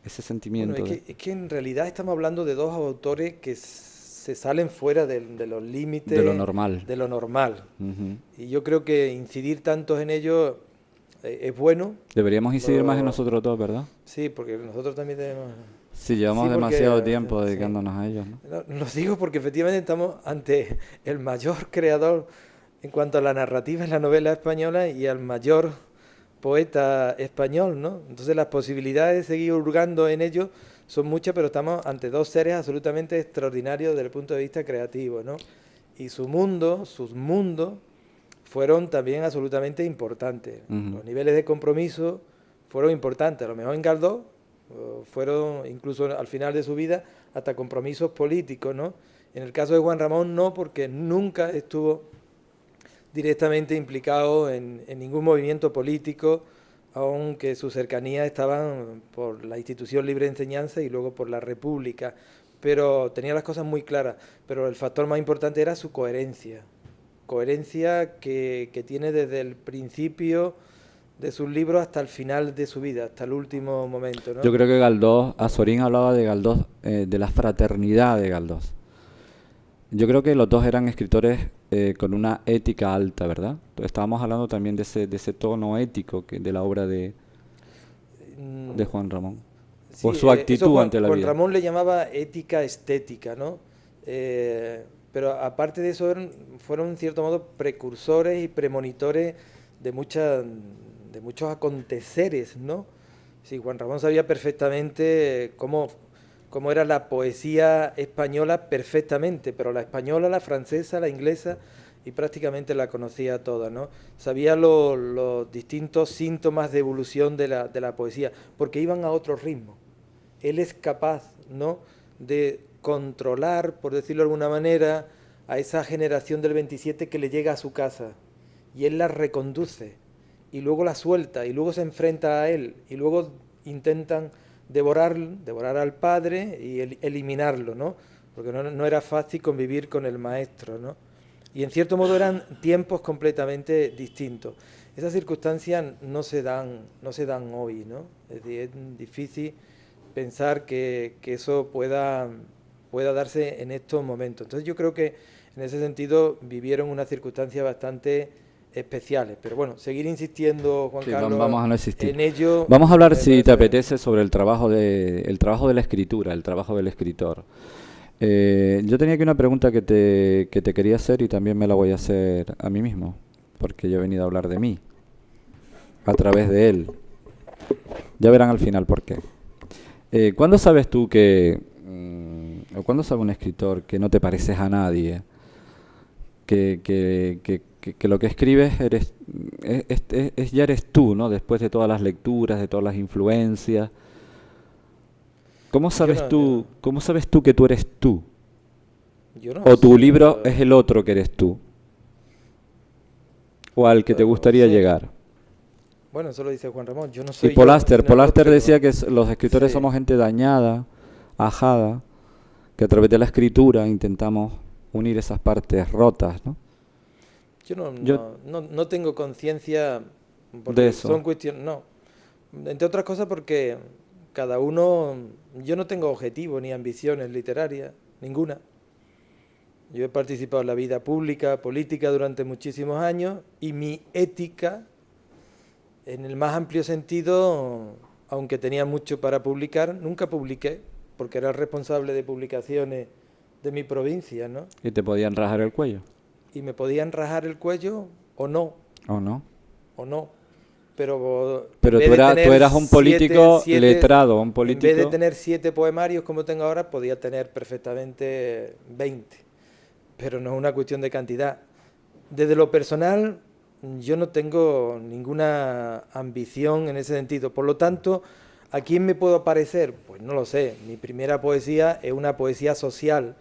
ese sentimiento.
Bueno, es que en realidad estamos hablando de dos autores que se salen fuera de los límites...
De lo normal.
De lo normal. Y yo creo que incidir tantos en ellos es bueno.
Deberíamos incidir más en
Lo-
nosotros dos, ¿verdad?
Sí, porque nosotros también tenemos...
Sí, llevamos
Sí, porque,
demasiado tiempo
sí.
dedicándonos a ellos, ¿no?
Lo digo porque efectivamente estamos ante el mayor creador en cuanto a la narrativa en la novela española y al mayor poeta español, ¿no? Entonces las posibilidades de seguir hurgando en ello son muchas, pero estamos ante dos seres absolutamente extraordinarios desde el punto de vista creativo, ¿no? Y su mundo, sus mundos, fueron también absolutamente importantes.
Ujú.
Los niveles de compromiso fueron importantes. A lo mejor en Galdós fueron, incluso al final de su vida, hasta compromisos políticos, ¿no? En el caso de Juan Ramón no, porque nunca estuvo directamente implicado en ningún movimiento político, aunque su cercanía estaban por la institución libre de enseñanza y luego por la República, pero tenía las cosas muy claras. Pero el factor más importante era su coherencia, coherencia que tiene desde el principio de sus libros hasta el final de su vida, hasta el último momento, ¿no?
Yo creo que Galdós, Azorín hablaba de Galdós, de la fraternidad de Galdós. Yo creo que los dos eran escritores con una ética alta, ¿verdad? Estábamos hablando también de ese tono ético de la obra de Juan Ramón.
Sí,
O su actitud
eso
ante la
Juan
vida.
Ramón le llamaba ética estética, ¿no? Pero aparte de eso fueron en cierto modo precursores y premonitores de muchos aconteceres, ¿no? Sí, Juan Ramón sabía perfectamente cómo era la poesía española perfectamente, pero la española, la francesa, la inglesa, y prácticamente la conocía toda, ¿no? Sabía los distintos síntomas de evolución de la poesía, porque iban a otro ritmo. Él es capaz, ¿no?, de controlar, por decirlo de alguna manera, a esa generación del 27 que le llega a su casa, y él la reconduce, y luego la suelta, y luego se enfrenta a él, y luego intentan devorar al padre y eliminarlo, ¿no? Porque no era fácil convivir con el maestro, ¿no? Y en cierto modo eran tiempos completamente distintos. Esas circunstancias no se dan hoy, ¿no? Es decir, es difícil pensar que eso pueda darse en estos momentos. Entonces yo creo que en ese sentido vivieron unas circunstancias bastante especiales. Pero bueno, seguir insistiendo, Juan
Sí,
Carlos,
vamos a no existir.
en ello...
Vamos a hablar,
me
si te
parece-
apetece, sobre el trabajo de la escritura, el trabajo del escritor. Yo tenía aquí una pregunta que te quería hacer y también me la voy a hacer a mí mismo, porque yo he venido a hablar de mí, a través de él. Ya verán al final por qué. ¿Cuándo sabes tú o cuándo sabe un escritor que no te pareces a nadie? Que lo que escribes ya eres tú, ¿no? Después de todas las lecturas, de todas las influencias. ¿Cómo sabes cómo sabes tú que tú eres tú?
yo no
¿O tu
sé,
libro es el otro que eres tú? ¿O al que te gustaría
sí.
llegar?
Bueno, eso lo dice Juan Ramón. Yo no
Y
soy yo,
Polaster
sino el otro,
decía que los escritores
Sí.
somos gente dañada, ajada, que a través de la escritura intentamos unir esas partes rotas, ¿no?
Yo no tengo conciencia porque
De eso.
son cuestiones, no. Entre otras cosas porque cada uno, yo no tengo objetivos ni ambiciones literarias, ninguna. Yo he participado en la vida pública, política durante muchísimos años y mi ética, en el más amplio sentido, aunque tenía mucho para publicar, nunca publiqué porque era el responsable de publicaciones de mi provincia, ¿no?
Y te podían rajar el cuello,
Y me podían rajar el cuello o no,
¿o no?
Pero
Pero
en vez
tú
de tener
eras un político letrado, un
En vez de
político...
tener 7 poemarios como tengo ahora, podía tener perfectamente 20. Pero no es una cuestión de cantidad. Desde lo personal, yo no tengo ninguna ambición en ese sentido. Por lo tanto, ¿a quién me puedo parecer? Pues no lo sé. Mi primera poesía es una poesía social,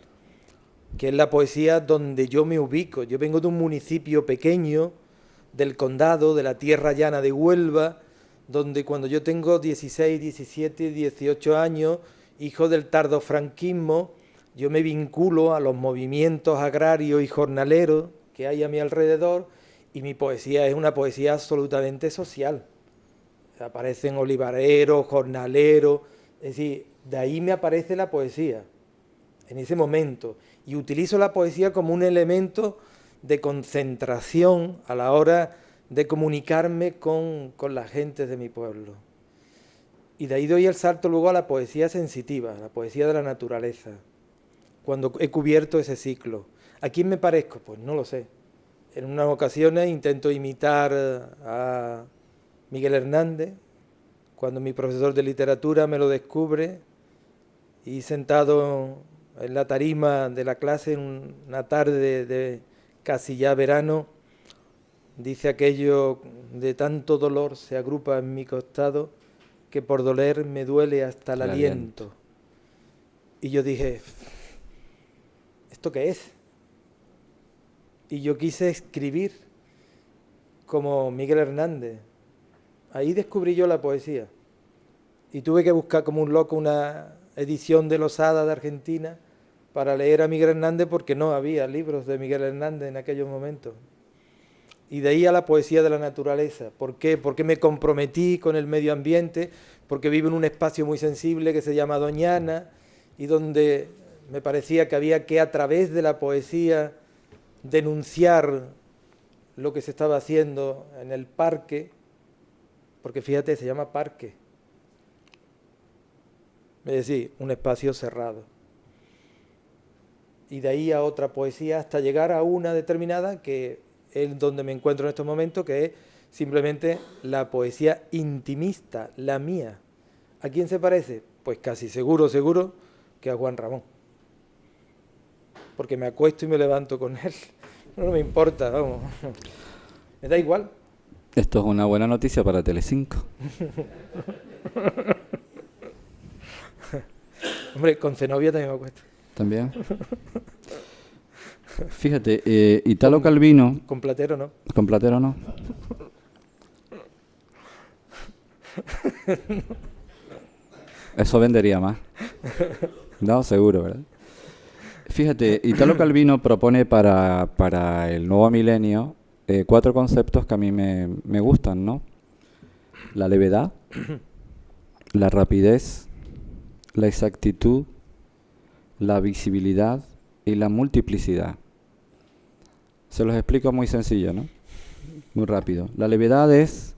que es la poesía donde yo me ubico. Yo vengo de un municipio pequeño, del condado, de la tierra llana de Huelva, donde cuando yo tengo 16, 17, 18 años, hijo del tardofranquismo, yo me vinculo a los movimientos agrarios y jornaleros que hay a mi alrededor y mi poesía es una poesía absolutamente social. Aparecen olivareros, jornaleros, es decir, de ahí me aparece la poesía, en ese momento. Y utilizo la poesía como un elemento de concentración a la hora de comunicarme con la gente de mi pueblo. Y de ahí doy el salto luego a la poesía sensitiva, la poesía de la naturaleza, cuando he cubierto ese ciclo. ¿A quién me parezco? Pues no lo sé. En unas ocasiones intento imitar a Miguel Hernández, cuando mi profesor de literatura me lo descubre, y sentado en la tarima de la clase en una tarde de casi ya verano, dice aquello: de tanto dolor se agrupa en mi costado, que por doler me duele hasta el aliento. Y yo dije, ¿esto qué es? Y yo quise escribir como Miguel Hernández. Ahí descubrí yo la poesía. Y tuve que buscar como un loco una edición de Losada de Argentina para leer a Miguel Hernández, porque no había libros de Miguel Hernández en aquellos momentos. Y de ahí a la poesía de la naturaleza. ¿Por qué? Porque me comprometí con el medio ambiente, porque vivo en un espacio muy sensible que se llama Doñana, y donde me parecía que había que, a través de la poesía, denunciar lo que se estaba haciendo en el parque, porque fíjate, se llama parque. Es decir, un espacio cerrado. Y de ahí a otra poesía hasta llegar a una determinada que es donde me encuentro en estos momentos, que es simplemente la poesía intimista, la mía. ¿A quién se parece? Pues casi seguro que a Juan Ramón. Porque me acuesto y me levanto con él. No me importa, vamos. Me da igual.
Esto es una buena noticia para Telecinco.
Hombre, con Zenobia también me acuesto.
¿También? Fíjate, Italo Calvino...
Con Platero no.
¿Con Platero no? Eso vendería más. No, seguro, ¿verdad? Fíjate, Italo Calvino propone para el nuevo milenio 4 conceptos que a mí me gustan, ¿no? La levedad, la rapidez, la exactitud, la visibilidad y la multiplicidad. Se los explico muy sencillo, ¿no? Muy rápido. La levedad es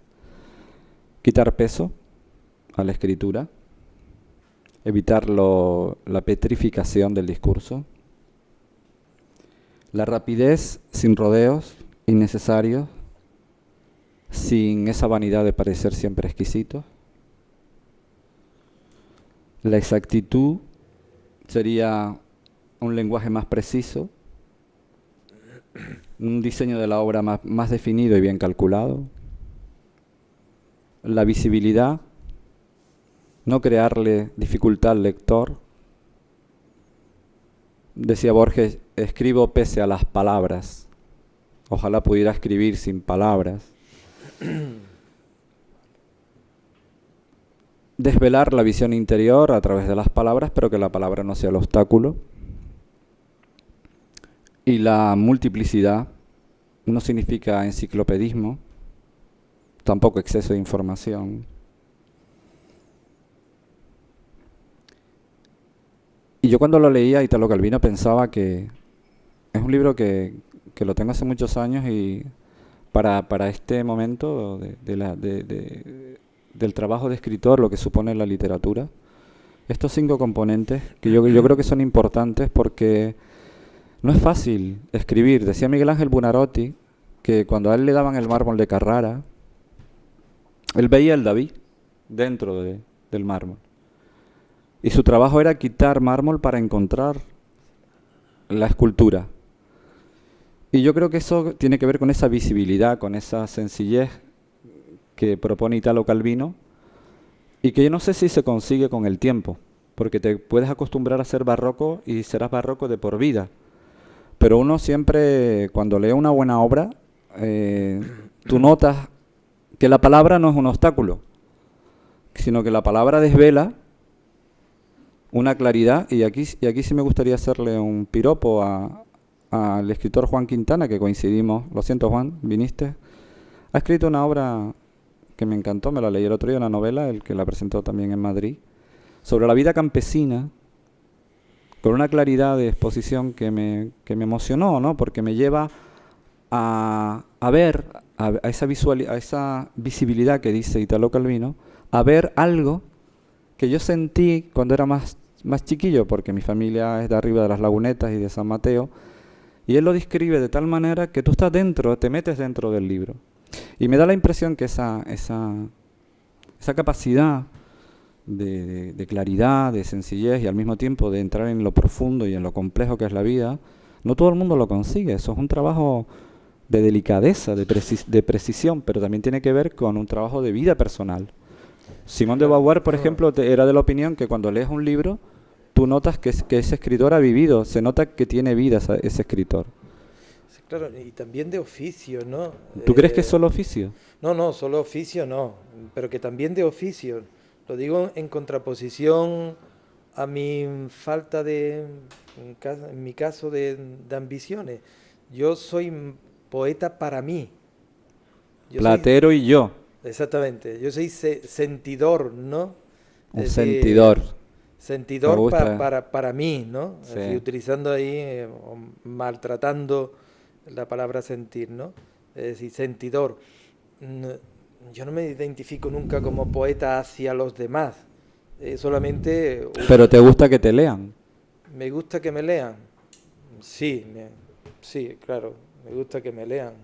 quitar peso a la escritura, evitar la petrificación del discurso. La rapidez sin rodeos innecesarios, sin esa vanidad de parecer siempre exquisito. La exactitud sería un lenguaje más preciso, un diseño de la obra más definido y bien calculado. La visibilidad, no crearle dificultad al lector. Decía Borges, escribo pese a las palabras. Ojalá pudiera escribir sin palabras. Desvelar la visión interior a través de las palabras, pero que la palabra no sea el obstáculo. Y la multiplicidad no significa enciclopedismo, tampoco exceso de información. Y yo cuando lo leía, Italo Calvino, pensaba que es un libro que lo tengo hace muchos años, y para este momento del trabajo de escritor, lo que supone la literatura, estos 5 componentes que yo creo que son importantes, porque no es fácil escribir. Decía Miguel Ángel Buonarroti que cuando a él le daban el mármol de Carrara, él veía el David dentro del mármol. Y su trabajo era quitar mármol para encontrar la escultura. Y yo creo que eso tiene que ver con esa visibilidad, con esa sencillez que propone Italo Calvino, y que yo no sé si se consigue con el tiempo, porque te puedes acostumbrar a ser barroco y serás barroco de por vida. Pero uno siempre, cuando lee una buena obra, tú notas que la palabra no es un obstáculo, sino que la palabra desvela una claridad. Y aquí sí me gustaría hacerle un piropo al escritor Juan Quintana, que coincidimos. Lo siento, Juan, viniste. Ha escrito una obra que me encantó, me la leí el otro día, una novela, el que la presentó también en Madrid, sobre la vida campesina, con una claridad de exposición que me emocionó, ¿no? Porque me lleva a ver a esa visibilidad que dice Italo Calvino, a ver algo que yo sentí cuando era más chiquillo, porque mi familia es de arriba de las Lagunetas y de San Mateo, y él lo describe de tal manera que tú estás dentro, te metes dentro del libro. Y me da la impresión que esa capacidad de claridad, de sencillez y al mismo tiempo de entrar en lo profundo y en lo complejo que es la vida, no todo el mundo lo consigue. Eso es un trabajo de delicadeza, de precisión, pero también tiene que ver con un trabajo de vida personal. Simón de Beauvoir, por ejemplo, era de la opinión que cuando lees un libro, tú notas que ese escritor ha vivido, se nota que tiene vida ese escritor.
Sí, claro, y también de oficio, ¿no?
¿Tú crees que es solo oficio?
No, solo oficio no, pero que también de oficio. Lo digo en contraposición a mi falta en mi caso, de ambiciones. Yo soy poeta para mí.
Platero y yo.
Exactamente, yo soy sentidor, ¿no?
Un
Es
sentidor.
Sentidor para mí, ¿no?
Sí.
Así, utilizando ahí, o maltratando la palabra sentir, ¿no? Es decir, sentidor. Yo no me identifico nunca como poeta hacia los demás. Solamente...
¿Pero te gusta que te lean?
¿Me gusta que me lean? Sí, claro, me gusta que me lean.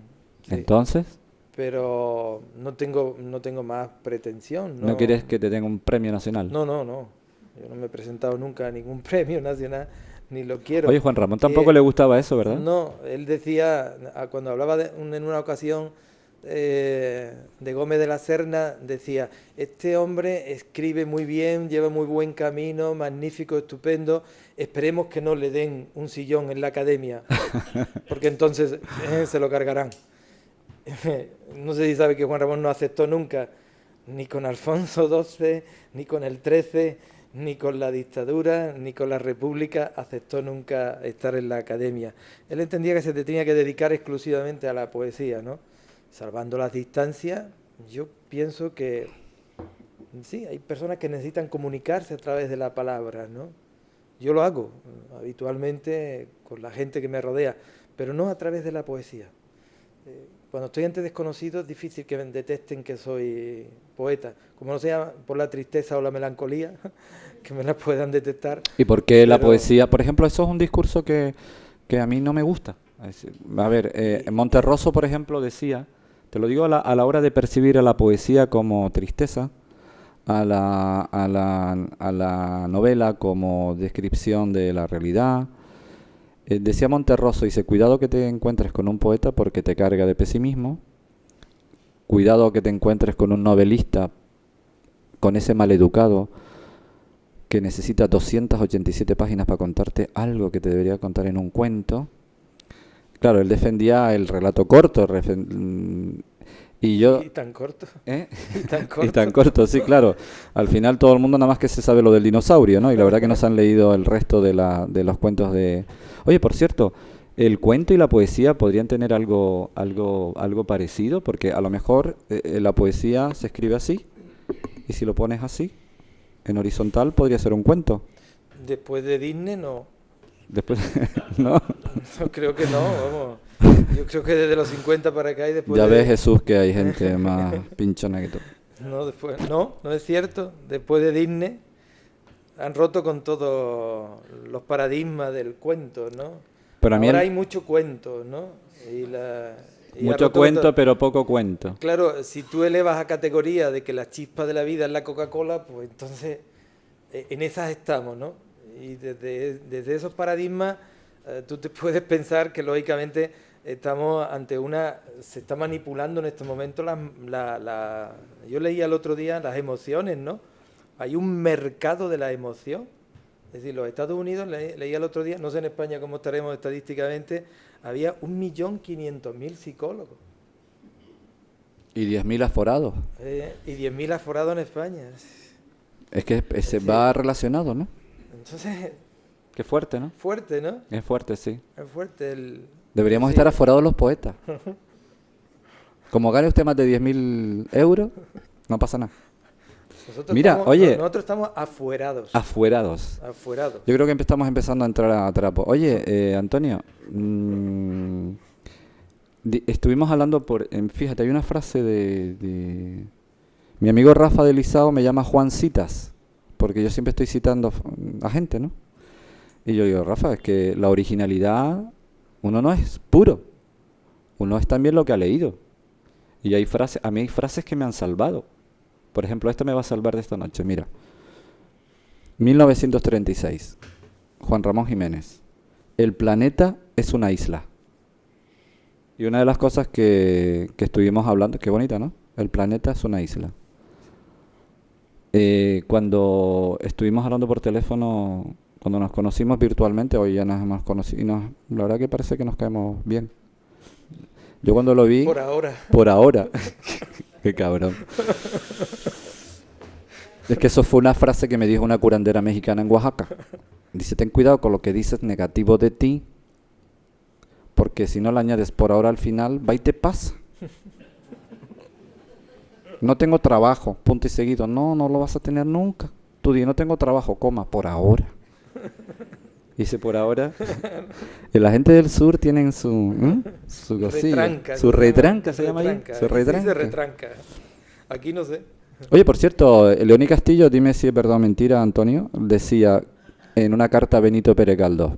Sí.
¿Entonces?
Pero no tengo más pretensión.
¿No quieres que te den un premio nacional?
No. Yo no me he presentado nunca a ningún premio nacional, ni lo quiero.
Oye, Juan Ramón tampoco le gustaba eso, ¿verdad?
No, él decía, cuando hablaba en una ocasión de Gómez de la Serna, decía, este hombre escribe muy bien, lleva muy buen camino, magnífico, estupendo, esperemos que no le den un sillón en la academia, porque entonces se lo cargarán. No sé si sabe que Juan Ramón no aceptó nunca, ni con Alfonso XII, ni con el XIII, ni con la dictadura, ni con la república, aceptó nunca estar en la academia. Él entendía que se tenía que dedicar exclusivamente a la poesía, ¿no? Salvando las distancias, yo pienso que sí, hay personas que necesitan comunicarse a través de la palabra, ¿no? Yo lo hago habitualmente con la gente que me rodea, pero no a través de la poesía. Cuando estoy ante desconocidos es difícil que me detesten que soy poeta, como no sea por la tristeza o la melancolía, que me la puedan detectar.
¿Y por qué la poesía? Por ejemplo, eso es un discurso que a mí no me gusta. A ver, Monterroso, por ejemplo, decía, te lo digo a la hora de percibir a la poesía como tristeza, a la novela como descripción de la realidad. Decía Monterroso, dice, cuidado que te encuentres con un poeta porque te carga de pesimismo, cuidado que te encuentres con un novelista, con ese maleducado que necesita 287 páginas para contarte algo que te debería contar en un cuento. Claro, él defendía el relato corto, y yo...
¿Y tan corto?
¿Eh?
¿Y tan corto?
Y tan corto, sí, claro. Al final todo el mundo nada más que se sabe lo del dinosaurio, ¿no? Y la verdad que no se han leído el resto de los cuentos de... Oye, por cierto, ¿el cuento y la poesía podrían tener algo parecido? Porque a lo mejor la poesía se escribe así, y si lo pones así, en horizontal, podría ser un cuento.
Después de Disney, no.
Después, ¿no?
No, creo que no, vamos. Yo creo que desde los 50 para acá y después
Ya ves, Jesús, que hay gente más pinchona que tú.
No es cierto. Después de Disney han roto con todos los paradigmas del cuento, ¿no?
Pero a mí
ahora hay mucho cuento, ¿no?
Mucho cuento, pero poco cuento.
Claro, si tú elevas a categoría de que la chispa de la vida es la Coca-Cola, pues entonces en esas estamos, ¿no? Y desde esos paradigmas tú te puedes pensar que lógicamente estamos ante se está manipulando en este momento yo leía el otro día las emociones, ¿no? Hay un mercado de la emoción. Es decir, los Estados Unidos, leía el otro día, no sé en España cómo estaremos estadísticamente, había 1.500.000 psicólogos.
Y 10.000 aforados.
Y 10.000 aforados en España.
Es que se va relacionado, ¿no?
Entonces...
Qué fuerte, ¿no?
Fuerte, ¿no?
Es fuerte, sí.
Es fuerte
Deberíamos estar aforados los poetas. Como gane usted más de 10.000 euros, no pasa nada.
Nosotros estamos afuerados.
Afuerados. Yo creo que estamos empezando a entrar a trapo. Oye, Antonio, Estuvimos hablando fíjate, hay una frase mi amigo Rafa de Lisao me llama Juan Citas, porque yo siempre estoy citando a gente, ¿no? Y yo digo, Rafa, es que la originalidad, uno no es puro, uno es también lo que ha leído. Y a mí hay frases que me han salvado. Por ejemplo, esta me va a salvar de esta noche, mira. 1936, Juan Ramón Jiménez. El planeta es una isla. Y una de las cosas que estuvimos hablando, qué bonita, ¿no? El planeta es una isla. Cuando estuvimos hablando por teléfono, cuando nos conocimos virtualmente, hoy ya nos hemos conocido, y la verdad que parece que nos caemos bien. Yo cuando lo vi...
Por ahora.
Por ahora. Qué cabrón. Es que eso fue una frase que me dijo una curandera mexicana en Oaxaca. Dice, ten cuidado con lo que dices negativo de ti, porque si no le añades por ahora al final, va y te pasa. No tengo trabajo, punto y seguido. No lo vas a tener nunca. Tú di, no tengo trabajo, coma, por ahora. Dice, por ahora. Y la gente del sur tienen su cosilla.
Retranca.
Su retranca se llama ahí. Su retranca.
Sí, se retranca. Aquí no sé.
Oye, por cierto, Leoní Castillo, dime si es verdad o mentira, Antonio, decía en una carta a Benito Pérez Galdós,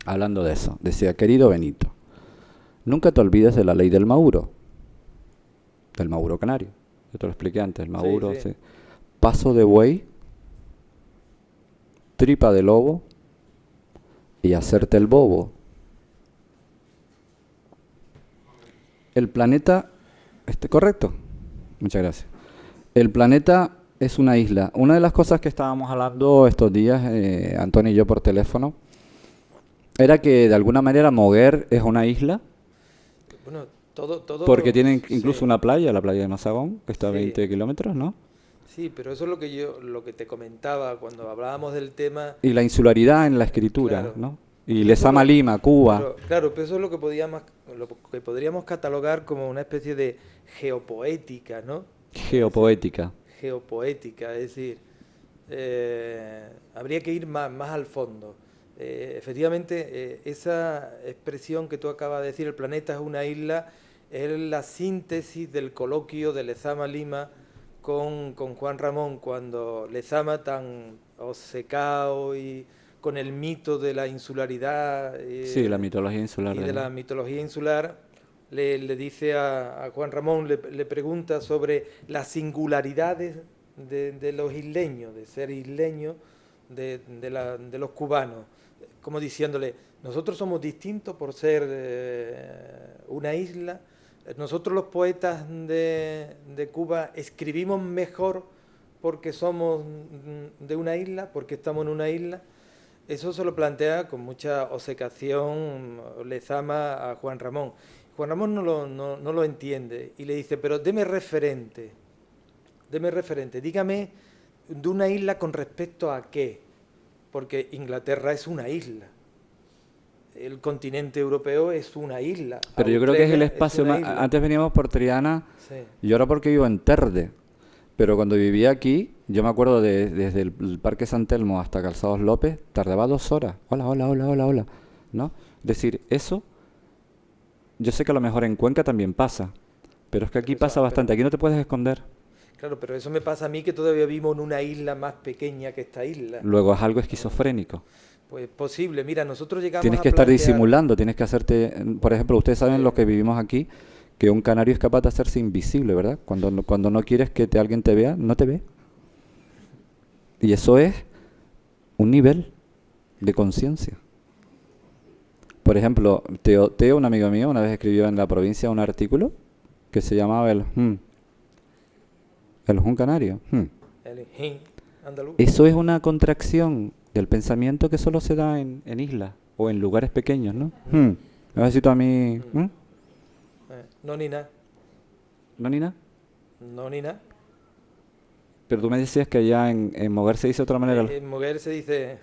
hablando de eso, decía, querido Benito, nunca te olvides de la ley del Mauro canario. Yo te lo expliqué antes, el Mauro,
Sí.
paso de buey, tripa de lobo y hacerte el bobo. El planeta, ¿correcto? Muchas gracias. El planeta es una isla. Una de las cosas que estábamos hablando estos días, Antonio y yo por teléfono, era que de alguna manera Moguer es una isla.
Bueno, todo...
Porque tienen incluso
sí.
una playa, la playa de Mazagón, que está a
Sí.
20 kilómetros, ¿no?
Sí, pero eso es lo que te comentaba cuando hablábamos del tema.
Y la insularidad en la escritura,
Claro.
¿no? Y Lezama Lima, Cuba.
Claro, pero eso es lo que podríamos catalogar como una especie de geopoética, ¿no?
Geopoética.
Geopoética, es decir, habría que ir más al fondo. Efectivamente, esa expresión que tú acabas de decir, el planeta es una isla, es la síntesis del coloquio de Lezama Lima con Juan Ramón, cuando Lezama, tan obcecado y con el mito de la insularidad
Sí, la mitología insular.
y de la mitología insular, le dice a Juan Ramón, le pregunta sobre las singularidades de los isleños, de ser isleños, de los cubanos, como diciéndole, nosotros somos distintos por ser una isla, nosotros los poetas de Cuba escribimos mejor porque somos de una isla, porque estamos en una isla. Eso se lo plantea con mucha obcecación Lezama a Juan Ramón. Juan Ramón no lo entiende y le dice, pero deme referente, dígame de una isla con respecto a qué, porque Inglaterra es una isla, el continente europeo es una isla.
Pero yo creo que es el
Australia
espacio
una
más...
isla.
Antes veníamos por Triana,
Sí.
y ahora porque vivo en Terde. Pero cuando vivía aquí, yo me acuerdo desde el Parque San Telmo hasta Calzados López, tardaba 2 horas. Hola, ¿no? Es decir, eso, yo sé que a lo mejor en Cuenca también pasa, pero es que aquí pasa bastante. Aquí no te puedes esconder.
Claro, pero eso me pasa a mí que todavía vivo en una isla más pequeña que esta isla.
Luego es algo esquizofrénico.
Pues posible, mira, nosotros llegamos
Tienes
a
que estar
plantear-
disimulando, tienes que hacerte... Por ejemplo, ustedes saben los que vivimos aquí, que un canario es capaz de hacerse invisible, ¿verdad? Cuando no quieres que alguien te vea, no te ve. Y eso es un nivel de conciencia. Por ejemplo, Teo, un amigo mío, una vez escribió en La Provincia un artículo que se llamaba el canario.
El hin andaluz.
Eso es una contracción del pensamiento que solo se da en islas o en lugares pequeños, ¿no? Me vas a decir tú a mí...
No ni nada,
¿No, Nina?
no ni nada.
Pero tú me decías que allá en Moguer se dice de otra manera.
En Moguer se dice...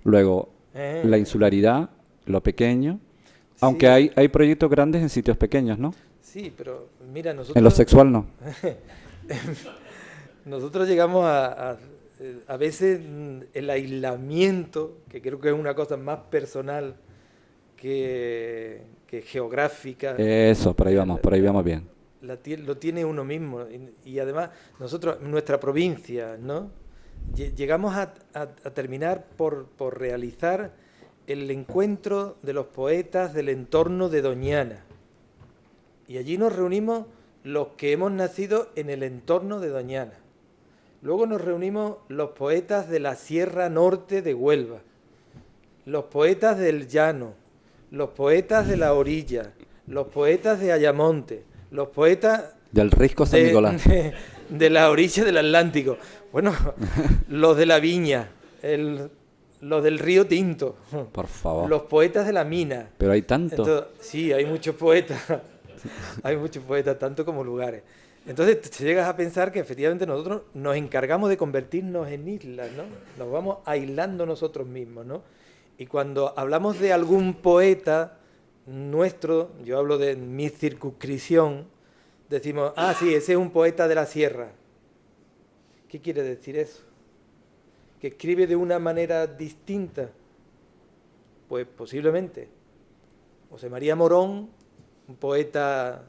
Luego, la insularidad, lo pequeño. Aunque
Sí.
hay proyectos grandes en sitios pequeños, ¿no?
Sí, pero mira, nosotros...
En lo sexual no.
Nosotros llegamos a veces el aislamiento, que creo que es una cosa más personal que geográfica.
Eso, por ahí vamos bien.
Lo tiene uno mismo. Y además, nosotros, nuestra provincia, ¿no? Llegamos a terminar por realizar el encuentro de los poetas del entorno de Doñana. Y allí nos reunimos los que hemos nacido en el entorno de Doñana. Luego nos reunimos los poetas de la Sierra Norte de Huelva, los poetas del Llano, los poetas de la orilla, los poetas de Ayamonte, los poetas
del Risco San Nicolás,
de la orilla del Atlántico, bueno, los de la Viña, los del Río Tinto,
por favor,
los poetas de la mina.
Pero hay tanto.
Entonces, sí, hay muchos poetas, hay muchos poetas, tanto como lugares. Entonces te llegas a pensar que efectivamente nosotros nos encargamos de convertirnos en islas, ¿no? Nos vamos aislando nosotros mismos, ¿no? Y cuando hablamos de algún poeta nuestro, yo hablo de mi circunscripción, decimos, ah, sí, ese es un poeta de la sierra. ¿Qué quiere decir eso? ¿Que escribe de una manera distinta? Pues posiblemente. José María Morón, un poeta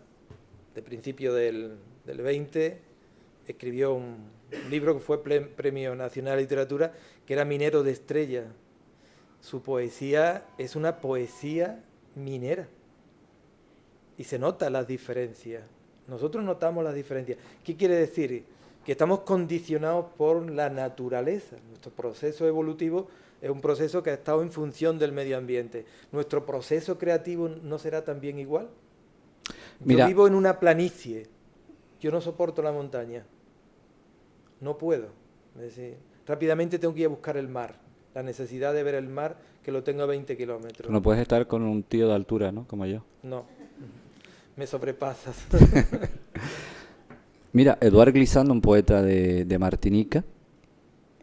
de principio del 20, escribió un libro que fue Premio Nacional de Literatura, que era Minero de Estrella. Su poesía es una poesía minera. Y se nota las diferencias. Nosotros notamos las diferencias. ¿Qué quiere decir? Que estamos condicionados por la naturaleza. Nuestro proceso evolutivo es un proceso que ha estado en función del medio ambiente. ¿Nuestro proceso creativo no será también igual?
Mira,
yo vivo en una planicie. Yo no soporto la montaña. No puedo. Es decir, rápidamente tengo que ir a buscar el mar. La necesidad de ver el mar, que lo tengo a 20 kilómetros.
No puedes estar con un tío de altura, ¿no? Como yo.
No. Me sobrepasas.
Mira, Eduard Glissant, un poeta de Martinica,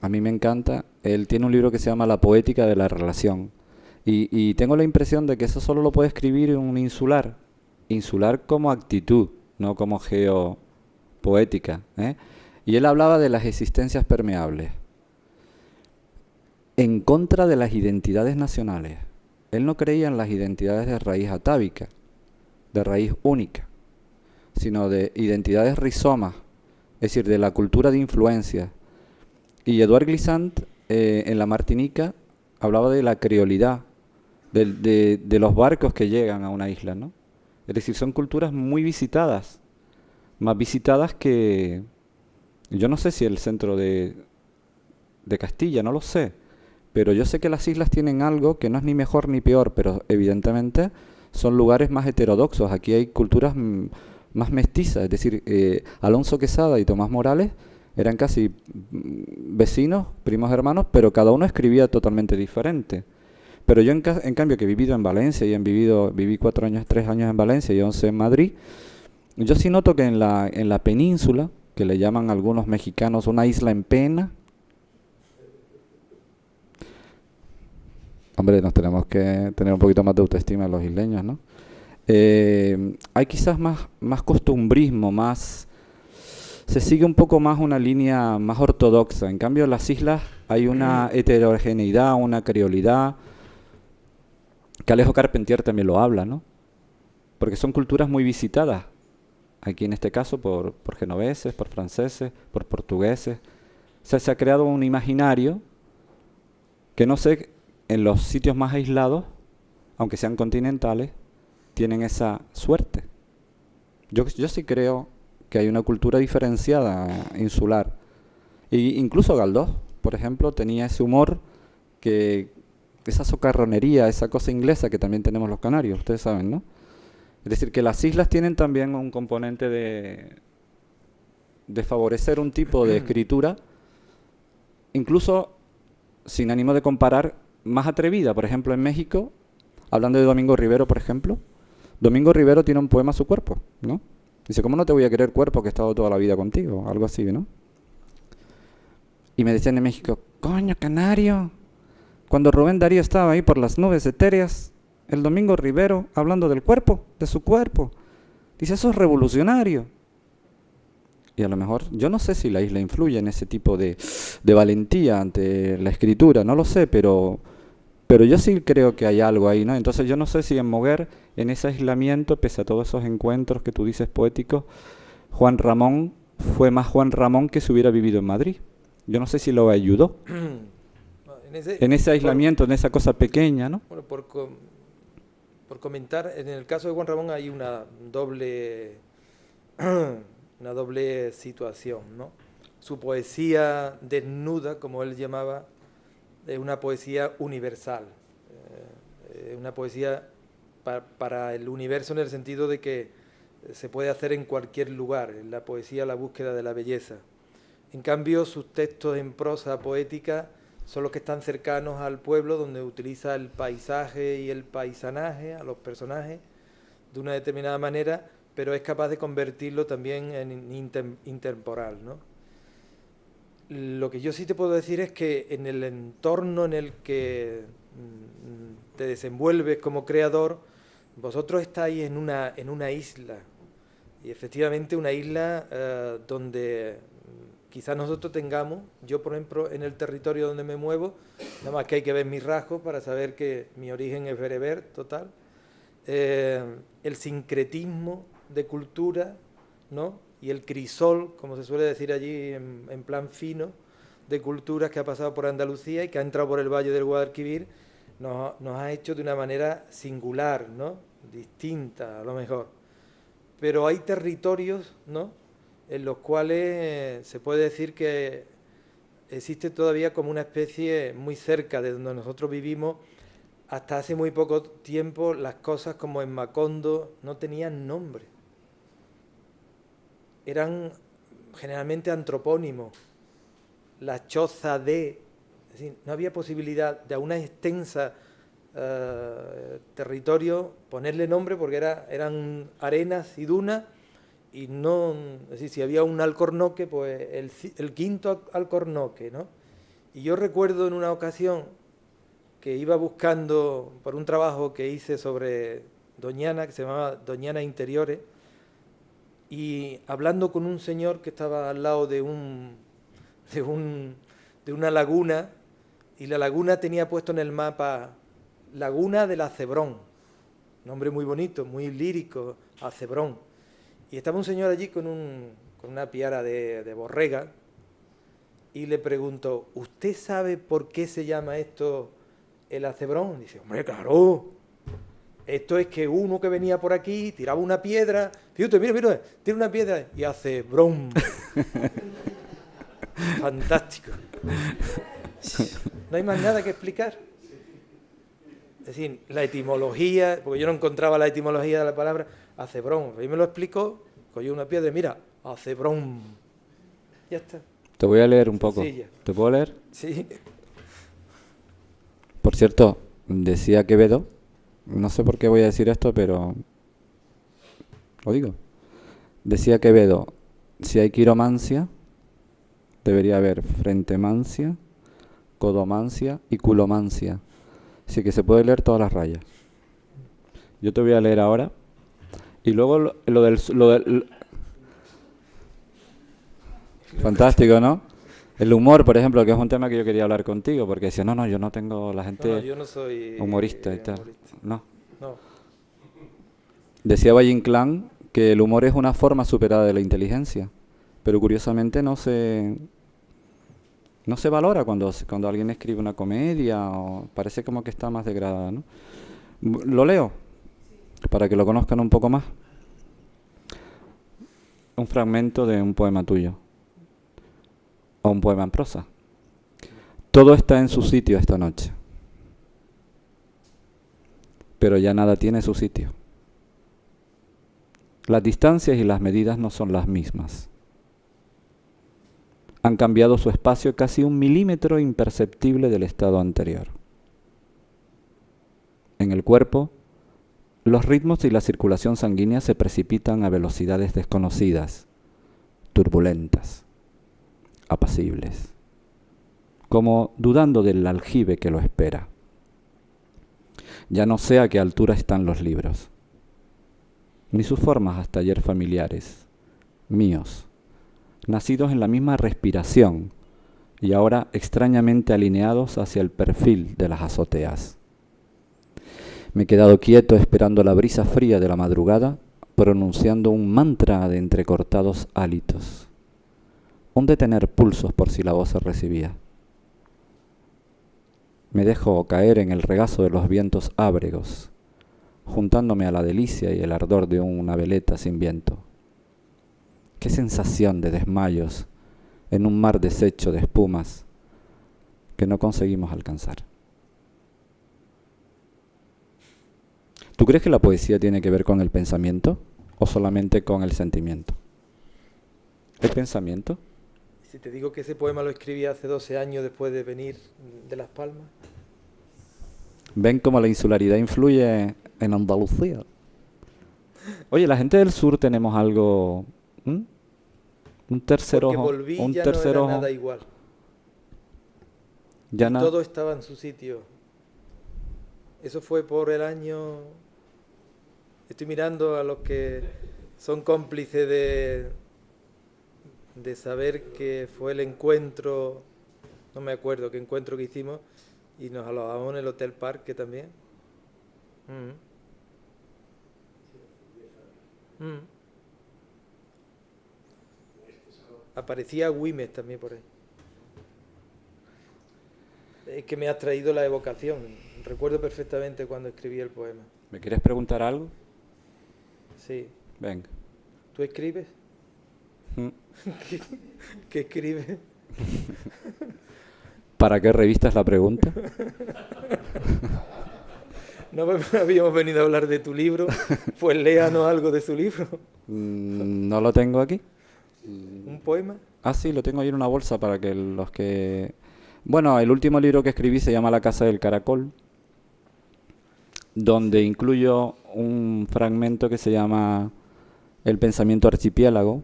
a mí me encanta. Él tiene un libro que se llama La poética de la relación. Y tengo la impresión de que eso solo lo puede escribir un insular. Insular como actitud, no como geopoética, ¿eh? Y él hablaba de las existencias permeables, en contra de las identidades nacionales. Él no creía en las identidades de raíz atávica, de raíz única, sino de identidades rizomas, es decir, de la cultura de influencia. Y Eduard Glissant, en la Martinica, hablaba de la creolidad, de los barcos que llegan a una isla, ¿no? Es decir, son culturas muy visitadas, más visitadas que, yo no sé si el centro de Castilla, no lo sé, pero yo sé que las islas tienen algo que no es ni mejor ni peor, pero evidentemente son lugares más heterodoxos. Aquí hay culturas más mestizas, es decir, Alonso Quesada y Tomás Morales eran casi vecinos, primos hermanos, pero cada uno escribía totalmente diferente. Pero yo en cambio, que he vivido en Valencia y viví 3 años en Valencia y 11 en Madrid, yo sí noto que en la península, que le llaman algunos mexicanos una isla en pena, hombre, nos tenemos que tener un poquito más de autoestima los isleños, ¿no? Hay quizás más costumbrismo, se sigue un poco más una línea más ortodoxa. En cambio, en las islas hay una heterogeneidad, una creolidad, que Alejo Carpentier también lo habla, ¿no? Porque son culturas muy visitadas, aquí en este caso por genoveses, por franceses, por portugueses. O sea, se ha creado un imaginario que no sé, en los sitios más aislados, aunque sean continentales, tienen esa suerte. Yo sí creo que hay una cultura diferenciada insular. Y incluso Galdós, por ejemplo, tenía ese humor, esa socarronería, esa cosa inglesa que también tenemos los canarios, ustedes saben, ¿no? Es decir, que las islas tienen también un componente de favorecer un tipo de escritura, incluso sin ánimo de comparar, más atrevida. Por ejemplo, en México, hablando de Domingo Rivero, por ejemplo, Domingo Rivero tiene un poema a su cuerpo, ¿no? Dice, ¿cómo no te voy a querer, cuerpo, que he estado toda la vida contigo? Algo así, ¿no? Y me decían en México, coño, canario, cuando Rubén Darío estaba ahí por las nubes etéreas, el Domingo Rivero hablando del cuerpo, de su cuerpo. Dice, eso es revolucionario. Y a lo mejor, yo no sé si la isla influye en ese tipo de valentía ante la escritura, no lo sé, pero Pero yo sí creo que hay algo ahí, ¿no? Entonces yo no sé si en Moguer, en ese aislamiento, pese a todos esos encuentros que tú dices poéticos, Juan Ramón fue más Juan Ramón que si hubiera vivido en Madrid. Yo no sé si lo ayudó. En ese aislamiento, en esa cosa pequeña, ¿no?
Bueno, por comentar, en el caso de Juan Ramón hay una doble situación, ¿no? Su poesía desnuda, como él llamaba, es una poesía universal, una poesía para el universo en el sentido de que se puede hacer en cualquier lugar, en la poesía la búsqueda de la belleza. En cambio, sus textos en prosa poética son los que están cercanos al pueblo, donde utiliza el paisaje y el paisanaje, a los personajes, de una determinada manera, pero es capaz de convertirlo también en intemporal, ¿no? Lo que yo sí te puedo decir es que en el entorno en el que te desenvuelves como creador, vosotros estáis en una isla, y efectivamente una isla donde quizás nosotros tengamos, yo por ejemplo en el territorio donde me muevo, nada más que hay que ver mis rasgos para saber que mi origen es bereber total, el sincretismo de cultura, ¿no? Y el crisol, como se suele decir allí en plan fino, de culturas que ha pasado por Andalucía y que ha entrado por el Valle del Guadalquivir, nos ha hecho de una manera singular, ¿no? Distinta a lo mejor. Pero hay territorios, ¿no?, en los cuales se puede decir que existe todavía como una especie muy cerca de donde nosotros vivimos. Hasta hace muy poco tiempo las cosas como en Macondo no tenían nombre. Eran generalmente antropónimos. La choza de... Es decir, no había posibilidad de a una extensa territorio ponerle nombre porque eran arenas y dunas y no... Es decir, si había un alcornoque, pues el quinto alcornoque, ¿no? Y yo recuerdo en una ocasión que iba buscando por un trabajo que hice sobre Doñana, que se llamaba Doñana Interiores, y hablando con un señor que estaba al lado de una laguna, y la laguna tenía puesto en el mapa Laguna del Acebrón, nombre muy bonito, muy lírico, Acebrón. Y estaba un señor allí con una piara de borrega, y le preguntó, ¿usted sabe por qué se llama esto el Acebrón? Dice, hombre, claro, esto es que uno que venía por aquí tiraba una piedra, fíjate, mira, tira una piedra y hace brum. Fantástico. No hay más nada que explicar. Es decir, la etimología, porque yo no encontraba la etimología de la palabra acebrón. Ahí me lo explicó, cogió una piedra y mira, acebrón. Ya está.
Te voy a leer un poco.
Sencilla.
¿Te puedo leer?
Sí.
Por cierto, decía Quevedo, no sé por qué voy a decir esto, pero lo digo. Decía Quevedo, si hay quiromancia, debería haber frentemancia, codomancia y culomancia. Así que se puede leer todas las rayas. Yo te voy a leer ahora. Y luego lo del fantástico, ¿no? El humor, por ejemplo, que es un tema que yo quería hablar contigo, porque decía, no, yo no tengo la gente...
No, yo no soy
humorista y tal.
humorista.
No.
No.
Decía Valle Inclán que el humor es una forma superada de la inteligencia, pero curiosamente no se valora cuando alguien escribe una comedia, o parece como que está más degradada, ¿no? Lo leo, para que lo conozcan un poco más. Un fragmento de un poema tuyo, o un poema en prosa. Todo está en su sitio esta noche, pero ya nada tiene su sitio. Las distancias y las medidas no son las mismas. Han cambiado su espacio casi 1 milímetro imperceptible del estado anterior. En el cuerpo, los ritmos y la circulación sanguínea se precipitan a velocidades desconocidas, turbulentas, apacibles, como dudando del aljibe que lo espera. Ya no sé a qué altura están los libros, ni sus formas hasta ayer familiares, míos, nacidos en la misma respiración y ahora extrañamente alineados hacia el perfil de las azoteas. Me he quedado quieto esperando la brisa fría de la madrugada, pronunciando un mantra de entrecortados hálitos. Un detener pulsos por si la voz se recibía. Me dejo caer en el regazo de los vientos ábregos, juntándome a la delicia y el ardor de una veleta sin viento. Qué sensación de desmayos en un mar deshecho de espumas que no conseguimos alcanzar. ¿Tú crees que la poesía tiene que ver con el pensamiento o solamente con el sentimiento? ¿El pensamiento?
Si te digo que ese poema lo escribí hace 12 años después de venir de Las Palmas.
¿Ven cómo la insularidad influye en Andalucía? Oye, la gente del sur tenemos algo... Un tercer
Porque
ojo.
volví,
Un
ya
tercer
no
ojo.
era nada igual.
Ya
Y todo estaba en su sitio. Eso fue por el año... Estoy mirando a los que son cómplices de saber que fue el encuentro, no me acuerdo qué encuentro que hicimos, y nos alojamos en el Hotel Parque también. Aparecía Güimes también por ahí. Es que me has traído la evocación. Recuerdo perfectamente cuando escribí el poema.
¿Me quieres preguntar algo?
Sí.
Venga.
¿Tú escribes? ¿Qué escribes?
¿Para qué revista es la pregunta?
No habíamos venido a hablar de tu libro, pues léanos algo de su libro.
No lo tengo aquí.
¿Un poema?
Ah, sí, lo tengo ahí en una bolsa para que los que... Bueno, el último libro que escribí se llama La Casa del Caracol, donde incluyo un fragmento que se llama El pensamiento archipiélago.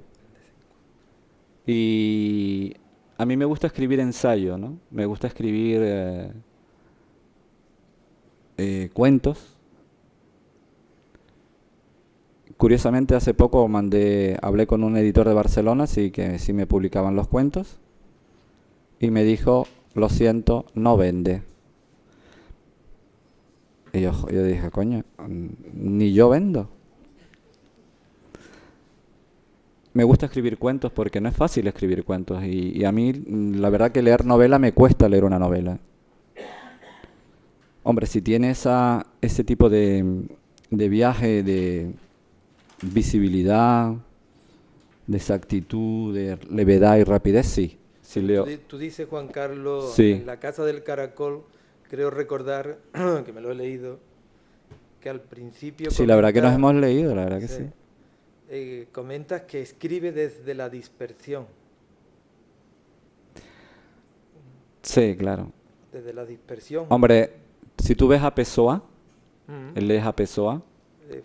Y a mí me gusta escribir ensayo, ¿no? Me gusta escribir cuentos. Curiosamente, hace poco hablé con un editor de Barcelona, sí, que sí me publicaban los cuentos, y me dijo, lo siento, no vende. Y yo dije, coño, ni yo vendo. Me gusta escribir cuentos porque no es fácil escribir cuentos, y a mí la verdad que leer novela me cuesta leer una novela. Hombre, si tiene ese tipo de viaje, de visibilidad, de exactitud, de levedad y rapidez, sí. Sí leo.
Tú dices, Juan Carlos,
Sí.
En La Casa del Caracol, creo recordar, que me lo he leído, que al principio...
Sí, la verdad que nos hemos leído, la verdad que sí.
Comentas que escribe desde la dispersión.
Sí, claro.
Desde la dispersión.
Hombre, si tú ves a Pessoa, lees a Pessoa,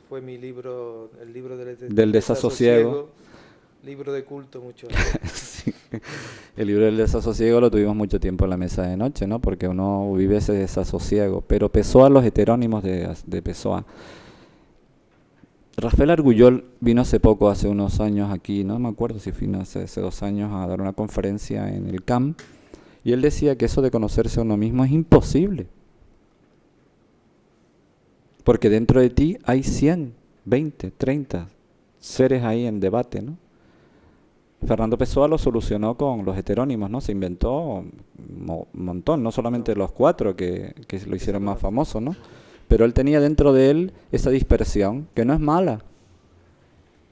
fue mi libro, el libro
del desasosiego.
Libro de culto mucho.
Sí. El libro del desasosiego lo tuvimos mucho tiempo en la mesa de noche, ¿no? Porque uno vive ese desasosiego. Pero Pessoa, los heterónimos de Pessoa. Rafael Argullol vino hace poco, hace unos años aquí, no me acuerdo si vino hace 2 años a dar una conferencia en el CAM, y él decía que eso de conocerse a uno mismo es imposible. Porque dentro de ti hay 100, 20, 30 seres ahí en debate, ¿no? Fernando Pessoa lo solucionó con los heterónimos, ¿no? Se inventó un montón, no solamente los 4 que lo hicieron más famoso, ¿no? Pero él tenía dentro de él esa dispersión, que no es mala.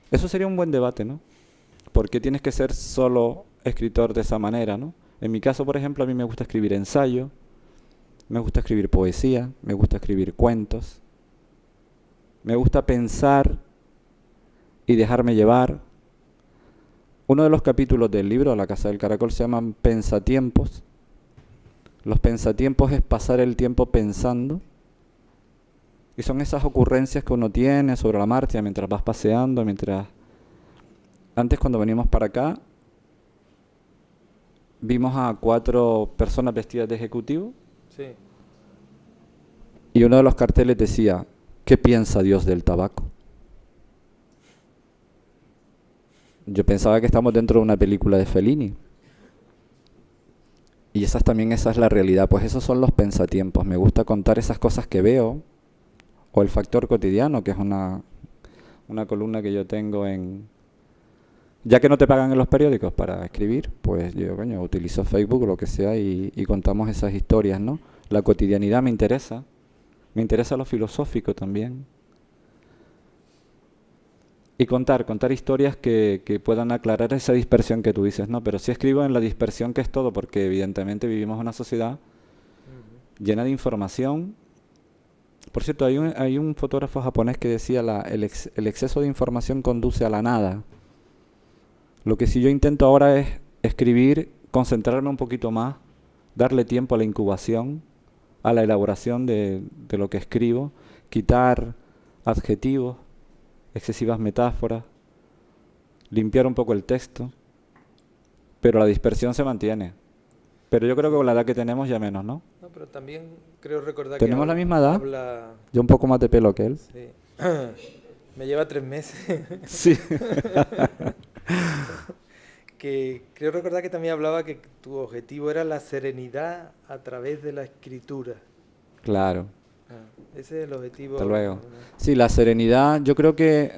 Eso sería un buen debate, ¿no? ¿Por qué tienes que ser solo escritor de esa manera, ¿no? En mi caso, por ejemplo, a mí me gusta escribir ensayo, me gusta escribir poesía, me gusta escribir cuentos, me gusta pensar y dejarme llevar. Uno de los capítulos del libro La Casa del Caracol se llaman Pensatiempos. Los pensatiempos es pasar el tiempo pensando. Y son esas ocurrencias que uno tiene sobre la marcha mientras vas paseando, Antes, cuando venimos para acá, vimos a 4 personas vestidas de ejecutivo.
Sí.
Y uno de los carteles decía, ¿qué piensa Dios del tabaco? Yo pensaba que estamos dentro de una película de Fellini. Y esa es la realidad. Pues esos son los pensatiempos. Me gusta contar esas cosas que veo, o el factor cotidiano, que es una columna que yo tengo en... Ya que no te pagan en los periódicos para escribir, pues yo, coño, utilizo Facebook o lo que sea y contamos esas historias, ¿no? La cotidianidad me interesa lo filosófico también. Y contar historias que puedan aclarar esa dispersión que tú dices, ¿no? Pero sí escribo en la dispersión que es todo, porque evidentemente vivimos en una sociedad llena de información. Por cierto, hay un fotógrafo japonés que decía el exceso de información conduce a la nada. Lo que sí yo intento ahora es escribir, concentrarme un poquito más, darle tiempo a la incubación, a la elaboración de lo que escribo, quitar adjetivos, excesivas metáforas, limpiar un poco el texto, pero la dispersión se mantiene. Pero yo creo que con la edad que tenemos ya menos, ¿no?
No, pero también creo recordar que
¿Tenemos la misma edad?
habla...
Yo un poco más de pelo que él.
Sí. Me lleva 3 meses.
Sí.
Que creo recordar que también hablaba que tu objetivo era la serenidad a través de la escritura.
Claro.
Ese es el objetivo.
Hasta luego. Sí, la serenidad, yo creo que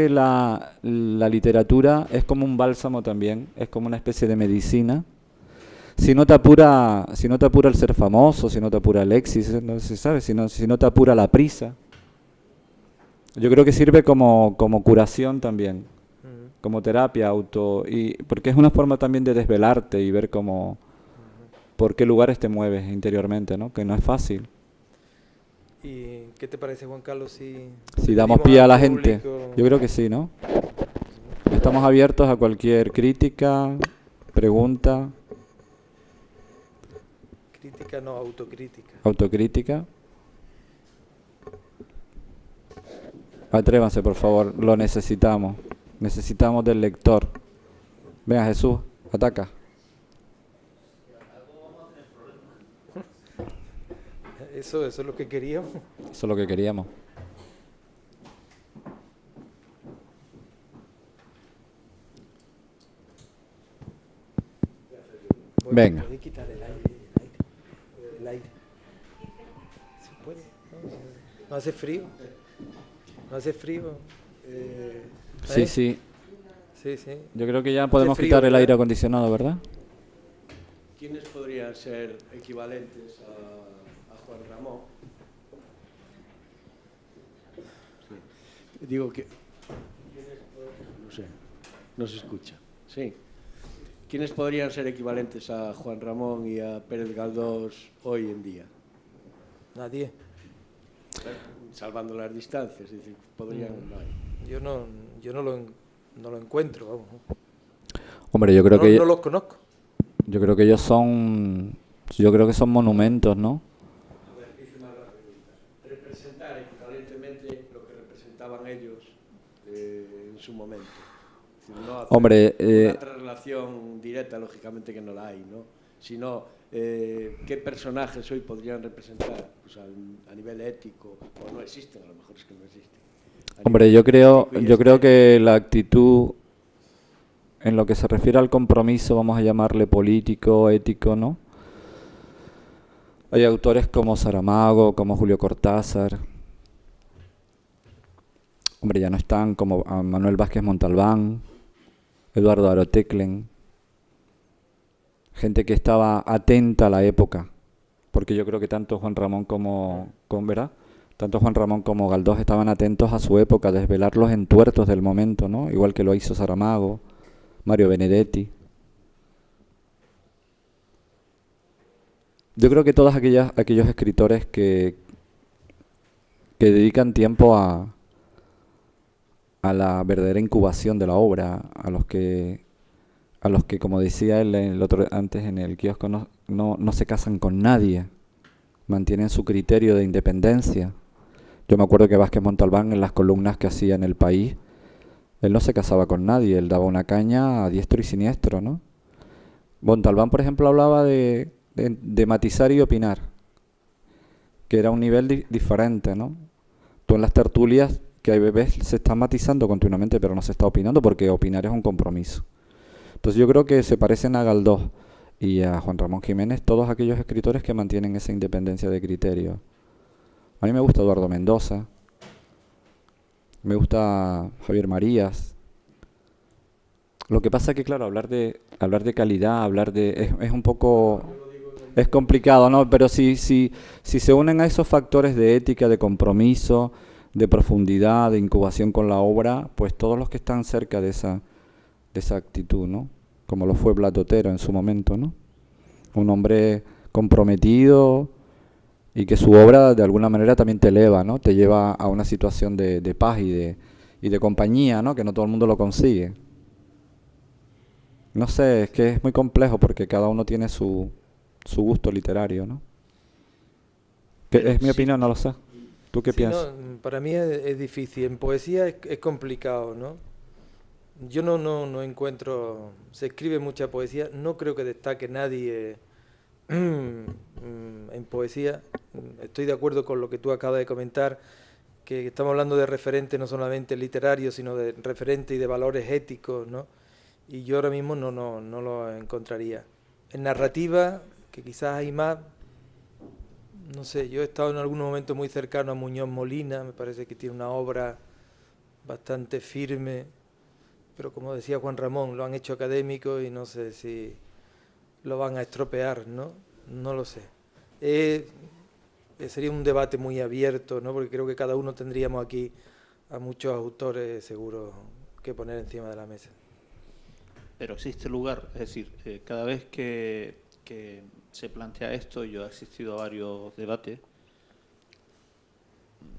la literatura es como un bálsamo también, es como una especie de medicina. Si no te apura el ser famoso, si no te apura el éxito, no se sabe, si no te apura la prisa. Yo creo que sirve como curación también, como terapia porque es una forma también de desvelarte y ver por qué lugares te mueves interiormente, ¿no? Que no es fácil.
¿Y qué te parece, Juan Carlos, si
damos pie a la gente? Yo creo que sí, ¿no? Estamos abiertos a cualquier crítica, pregunta.
Crítica, no, autocrítica.
Autocrítica. Atrévanse, por favor, lo necesitamos. Necesitamos del lector. Venga, Jesús, ataca.
Eso es lo que queríamos.
Eso es lo que queríamos. Venga.
¿Puedes quitar el aire? El aire. ¿Se puede? ¿No hace frío? ¿No hace frío?
Sí, sí.
Sí, sí.
Yo creo que ya podemos
frío,
quitar el
¿verdad?
aire acondicionado, ¿verdad?
¿Quiénes podrían ser equivalentes a Juan Ramón? Sí. Digo que... No sé, no se escucha. Sí. ¿Quiénes podrían ser equivalentes a Juan Ramón y a Pérez Galdós hoy en día?
Nadie.
Salvando las distancias, es decir, podrían... no hay.
Yo no lo encuentro, vamos.
Hombre, yo creo que
No los conozco.
yo creo que ellos son monumentos, ¿no?
A ver, hice mal la pregunta. Representar equivalentemente lo que representaban ellos en su momento. Es decir, no hacer
Hombre,
una otra relación directa, lógicamente que no la hay, ¿no? Sino qué personajes hoy podrían representar pues, a nivel ético, o no existen, a lo mejor es que no existen.
Hombre, yo creo que la actitud en lo que se refiere al compromiso, vamos a llamarle político, ético, ¿no? Hay autores como Saramago, como Julio Cortázar. Hombre, ya no están, como Manuel Vázquez Montalbán, Eduardo Aroteclen. Gente que estaba atenta a la época. Porque yo creo que tanto Juan Ramón ¿verdad? Tanto Juan Ramón como Galdós estaban atentos a su época, a desvelar los entuertos del momento, ¿no? Igual que lo hizo Saramago, Mario Benedetti. Yo creo que todos aquellos escritores que dedican tiempo a la verdadera incubación de la obra, a los que como decía él antes en el kiosco, no se casan con nadie, mantienen su criterio de independencia. Yo me acuerdo que Vázquez Montalbán, en las columnas que hacía en El País, él no se casaba con nadie, él daba una caña a diestro y siniestro, ¿no? Montalbán, por ejemplo, hablaba de matizar y opinar, que era un nivel diferente, ¿no? Tú en las tertulias que hay bebés se están matizando continuamente, pero no se está opinando porque opinar es un compromiso. Entonces yo creo que se parecen a Galdós y a Juan Ramón Jiménez todos aquellos escritores que mantienen esa independencia de criterio. A mí me gusta Eduardo Mendoza, me gusta Javier Marías. Lo que pasa es que, claro, hablar de calidad, es un poco... Es complicado, ¿no? Pero si se unen a esos factores de ética, de compromiso, de profundidad, de incubación con la obra, pues todos los que están cerca de esa actitud, ¿no? Como lo fue Blas Otero en su momento, ¿no? Un hombre comprometido y que su obra de alguna manera también te eleva, ¿no? Te lleva a una situación de paz y de compañía, ¿no? Que no todo el mundo lo consigue. No sé, es que es muy complejo porque cada uno tiene su gusto literario, ¿no? Que es mi opinión, no lo sé. ¿Tú qué piensas?
No, para mí es difícil. En poesía es complicado, ¿no? Yo no encuentro... Se escribe mucha poesía. No creo que destaque nadie en poesía. Estoy de acuerdo con lo que tú acabas de comentar, que estamos hablando de referentes no solamente literarios, sino de referentes y de valores éticos, ¿no? Y yo ahora mismo no lo encontraría. En narrativa, que quizás hay más, no sé, yo he estado en algunos momentos muy cercano a Muñoz Molina, me parece que tiene una obra bastante firme, pero como decía Juan Ramón, lo han hecho académico y no sé si lo van a estropear, ¿no? No lo sé. Sería un debate muy abierto, ¿no? Porque creo que cada uno tendríamos aquí a muchos autores seguros que poner encima de la mesa.
Pero existe lugar, es decir, cada vez que se plantea esto, yo he asistido a varios debates,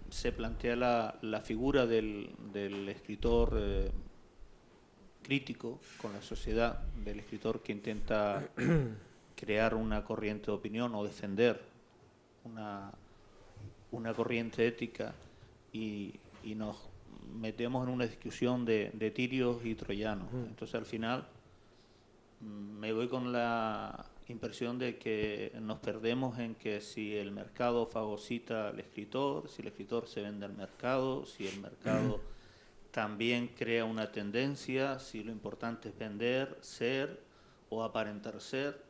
se plantea la figura del escritor crítico con la sociedad, del escritor que intenta crear una corriente de opinión o defender una corriente ética, y nos metemos en una discusión de tirios y troyanos. Entonces al final me voy con la impresión de que nos perdemos en que si el mercado fagocita al escritor, si el escritor se vende al mercado, si el mercado también crea una tendencia, si lo importante es vender, ser o aparentar ser.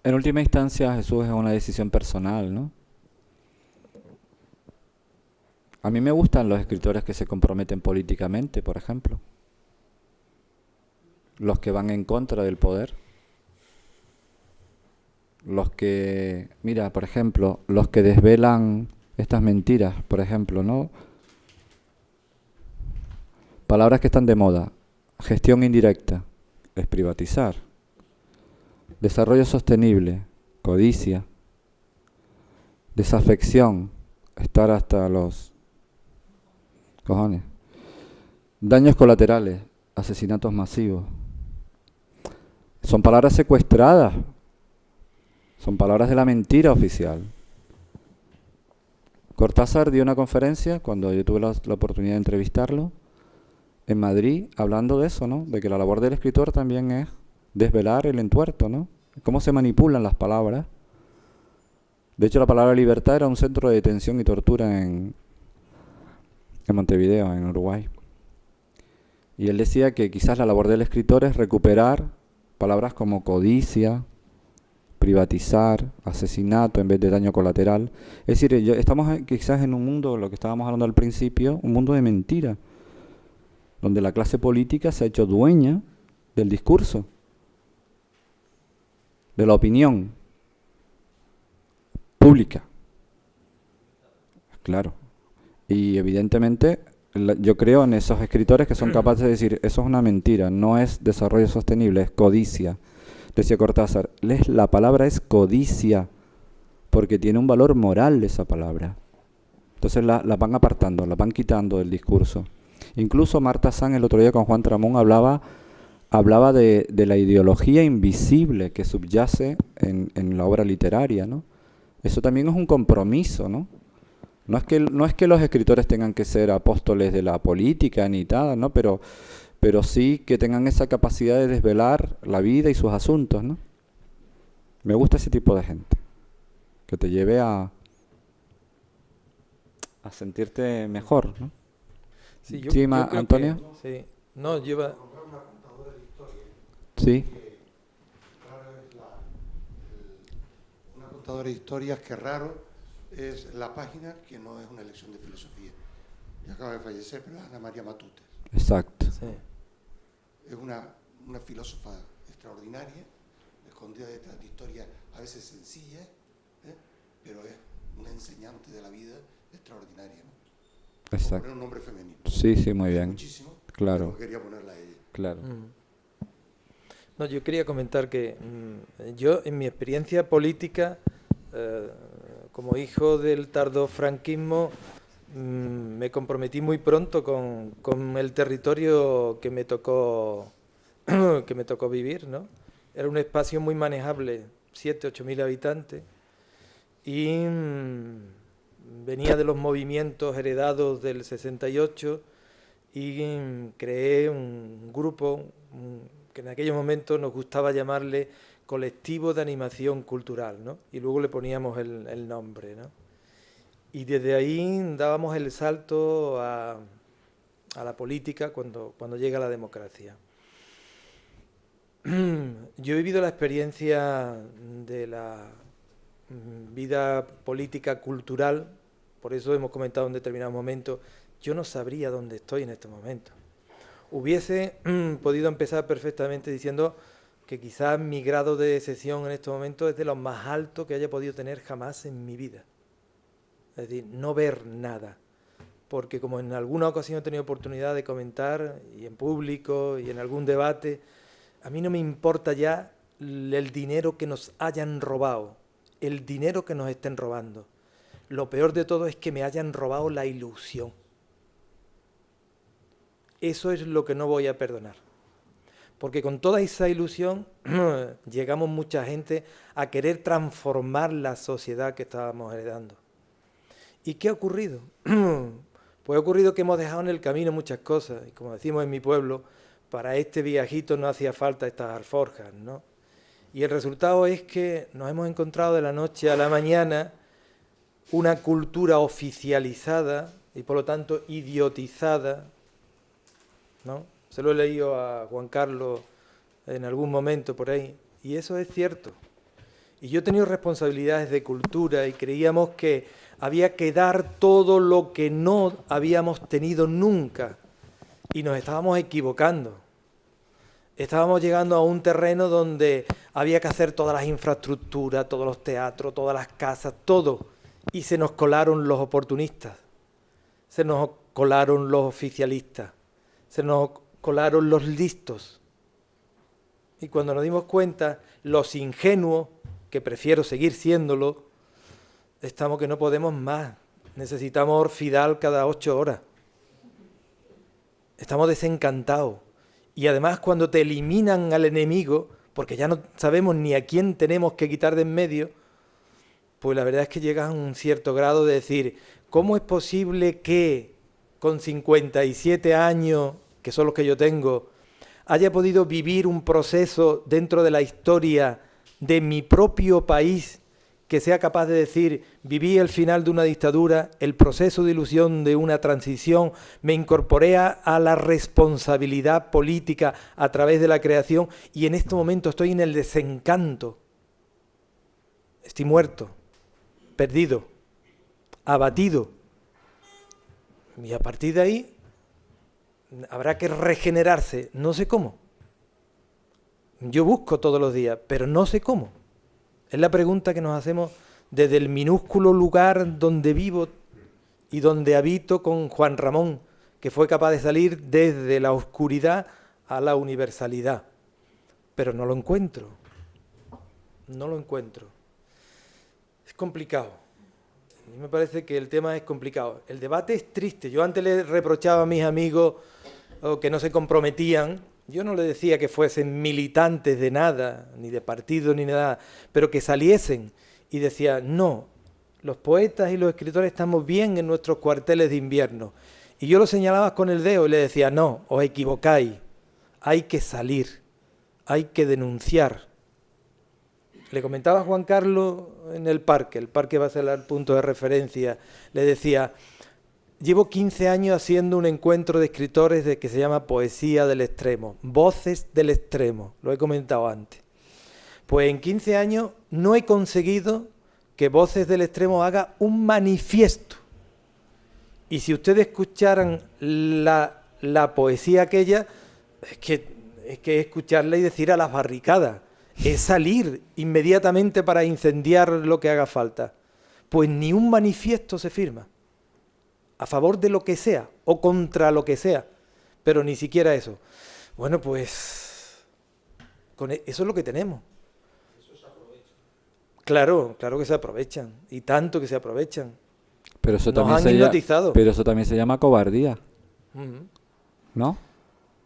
En última instancia, Jesús, es una decisión personal, ¿no? A mí me gustan los escritores que se comprometen políticamente, por ejemplo. Los que van en contra del poder. Los que, mira, por ejemplo, los que desvelan estas mentiras, por ejemplo, ¿no? Palabras que están de moda. Gestión indirecta, es privatizar. Desarrollo sostenible, codicia. Desafección, estar hasta los cojones. Daños colaterales, asesinatos masivos. Son palabras secuestradas. Son palabras de la mentira oficial. Cortázar dio una conferencia, cuando yo tuve la oportunidad de entrevistarlo, en Madrid, hablando de eso, ¿no? De que la labor del escritor también es desvelar el entuerto, ¿no? Cómo se manipulan las palabras. De hecho, la palabra libertad era un centro de detención y tortura en Montevideo, en Uruguay. Y él decía que quizás la labor del escritor es recuperar palabras como codicia, privatizar, asesinato en vez de daño colateral. Es decir, estamos quizás en un mundo, lo que estábamos hablando al principio, un mundo de mentira, donde la clase política se ha hecho dueña del discurso, de la opinión pública. Claro. Y evidentemente yo creo en esos escritores que son capaces de decir, eso es una mentira, no es desarrollo sostenible, es codicia. Decía Cortázar, la palabra es codicia, porque tiene un valor moral esa palabra. Entonces la van apartando, la van quitando del discurso. Incluso Marta Sanz el otro día con Juan Tramón hablaba de la ideología invisible que subyace en la obra literaria, ¿no? Eso también es un compromiso, ¿no? No es que los escritores tengan que ser apóstoles de la política ni nada, ¿no? Pero sí que tengan esa capacidad de desvelar la vida y sus asuntos, ¿no? Me gusta ese tipo de gente, que te lleve a sentirte mejor, ¿no?
Sí,
Sí, Antonio.
Sí, no, lleva...
Sí.
Una contadora de historias que raro es la página, que no es una lección de filosofía. y acaba de fallecer, pero Ana María Matute.
Exacto.
Sí.
Es una filósofa extraordinaria, escondida detrás de historias a veces sencillas, pero es una enseñante de la vida extraordinaria, ¿no?
Exacto.
Poner un nombre femenino.
Sí, sí, muy bien.
Muchísimo.
Claro.
Pero quería ponerla a ella.
Claro.
No, yo quería comentar que yo, en mi experiencia política, como hijo del tardofranquismo, me comprometí muy pronto con el territorio que me tocó vivir, ¿no? Era un espacio muy manejable, 7.000 o 8.000 habitantes, y venía de los movimientos heredados del 68 y creé un grupo que en aquellos momentos nos gustaba llamarle Colectivo de Animación Cultural, ¿no? Y luego le poníamos el nombre, ¿no? Y desde ahí dábamos el salto a la política cuando llega la democracia. Yo he vivido la experiencia de la vida política cultural, por eso hemos comentado en determinados momentos, yo no sabría dónde estoy en este momento. Hubiese podido empezar perfectamente diciendo que quizás mi grado de decepción en este momento es de los más altos que haya podido tener jamás en mi vida. Es decir, no ver nada. Porque como en alguna ocasión he tenido oportunidad de comentar, y en público, y en algún debate, a mí no me importa ya el dinero que nos hayan robado, el dinero que nos estén robando. Lo peor de todo es que me hayan robado la ilusión. Eso es lo que no voy a perdonar. Porque con toda esa ilusión llegamos mucha gente a querer transformar la sociedad que estábamos heredando. ¿Y qué ha ocurrido? Pues ha ocurrido que hemos dejado en el camino muchas cosas. Y como decimos en mi pueblo, para este viajito no hacía falta estas alforjas, ¿no? Y el resultado es que nos hemos encontrado de la noche a la mañana una cultura oficializada y por lo tanto idiotizada, ¿no? Se lo he leído a Juan Carlos en algún momento por ahí, y eso es cierto. Y yo he tenido responsabilidades de cultura y creíamos que había que dar todo lo que no habíamos tenido nunca, y nos estábamos equivocando. Estábamos llegando a un terreno donde había que hacer todas las infraestructuras, todos los teatros, todas las casas, todo, y se nos colaron los oportunistas, se nos colaron los oficialistas, se nos colaron los listos. Y cuando nos dimos cuenta, los ingenuos, que prefiero seguir siéndolo, estamos que no podemos más. Necesitamos orfidal cada 8 horas. Estamos desencantados. Y además cuando te eliminan al enemigo, porque ya no sabemos ni a quién tenemos que quitar de en medio, pues la verdad es que llegas a un cierto grado de decir, ¿cómo es posible que con 57 años, que son los que yo tengo, haya podido vivir un proceso dentro de la historia de mi propio país que sea capaz de decir, viví el final de una dictadura, el proceso de ilusión de una transición, me incorporé a la responsabilidad política a través de la creación y en este momento estoy en el desencanto? Estoy muerto, perdido, abatido. Y a partir de ahí habrá que regenerarse, no sé cómo. Yo busco todos los días, pero no sé cómo. Es la pregunta que nos hacemos desde el minúsculo lugar donde vivo y donde habito con Juan Ramón, que fue capaz de salir desde la oscuridad a la universalidad. Pero no lo encuentro. No lo encuentro. Es complicado. A mí me parece que el tema es complicado. El debate es triste. Yo antes le reprochaba a mis amigos que no se comprometían. Yo no les decía que fuesen militantes de nada, ni de partido, ni nada, pero que saliesen y decía, no, los poetas y los escritores estamos bien en nuestros cuarteles de invierno. Y yo lo señalaba con el dedo y le decía, no, os equivocáis, hay que salir, hay que denunciar. Le comentaba a Juan Carlos en el parque va a ser el punto de referencia, le decía, llevo 15 años haciendo un encuentro de escritores que se llama Poesía del Extremo, Voces del Extremo, lo he comentado antes. Pues en 15 años no he conseguido que Voces del Extremo haga un manifiesto. Y si ustedes escucharan la poesía aquella, es que escucharla y decir a las barricadas, es salir inmediatamente para incendiar lo que haga falta. Pues ni un manifiesto se firma, a favor de lo que sea, o contra lo que sea, pero ni siquiera eso. Bueno, pues eso es lo que tenemos. Claro, claro que se aprovechan, y tanto que se aprovechan.
Pero eso
Nos
también
han hipnotizado.
pero eso también se llama cobardía,
Ujú.
¿no?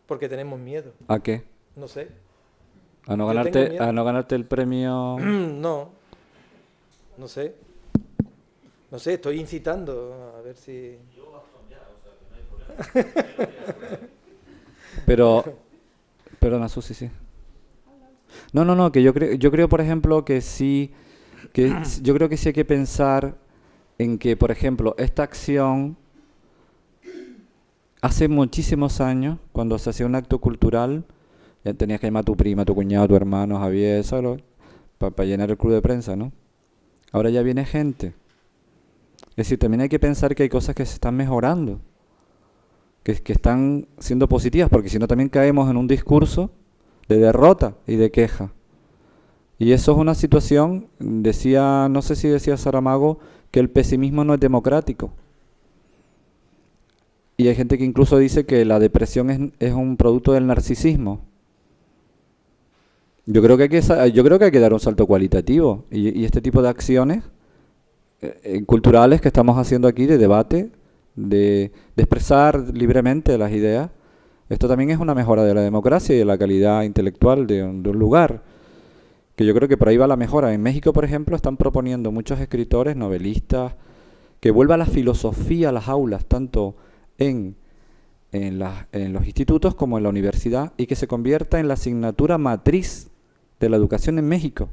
Porque tenemos miedo,
¿A qué?
no sé.
¿A no
Yo
ganarte,
tengo miedo.
a no ganarte el premio?
No sé. No sé, estoy incitando a ver si...
Pero, perdona, Susi, sí. No, que yo creo, por ejemplo, que sí, yo creo que sí hay que pensar en que, por ejemplo, esta acción, hace muchísimos años, cuando se hacía un acto cultural, ya tenías que llamar a tu prima, a tu cuñado, a tu hermano, Javier, para llenar el club de prensa, ¿no? Ahora ya viene gente. Es decir, también hay que pensar que hay cosas que se están mejorando, que están siendo positivas, porque si no también caemos en un discurso de derrota y de queja. Y eso es una situación, no sé si decía Saramago, que el pesimismo no es democrático. Y hay gente que incluso dice que la depresión es un producto del narcisismo. Yo creo que hay que dar un salto cualitativo, y este tipo de acciones culturales que estamos haciendo aquí, de debate, de expresar libremente las ideas, esto también es una mejora de la democracia y de la calidad intelectual de un lugar, que yo creo que por ahí va la mejora. En México, por ejemplo, están proponiendo muchos escritores, novelistas, que vuelva la filosofía a las aulas, tanto en los institutos como en la universidad, y que se convierta en la asignatura matriz de la educación en México.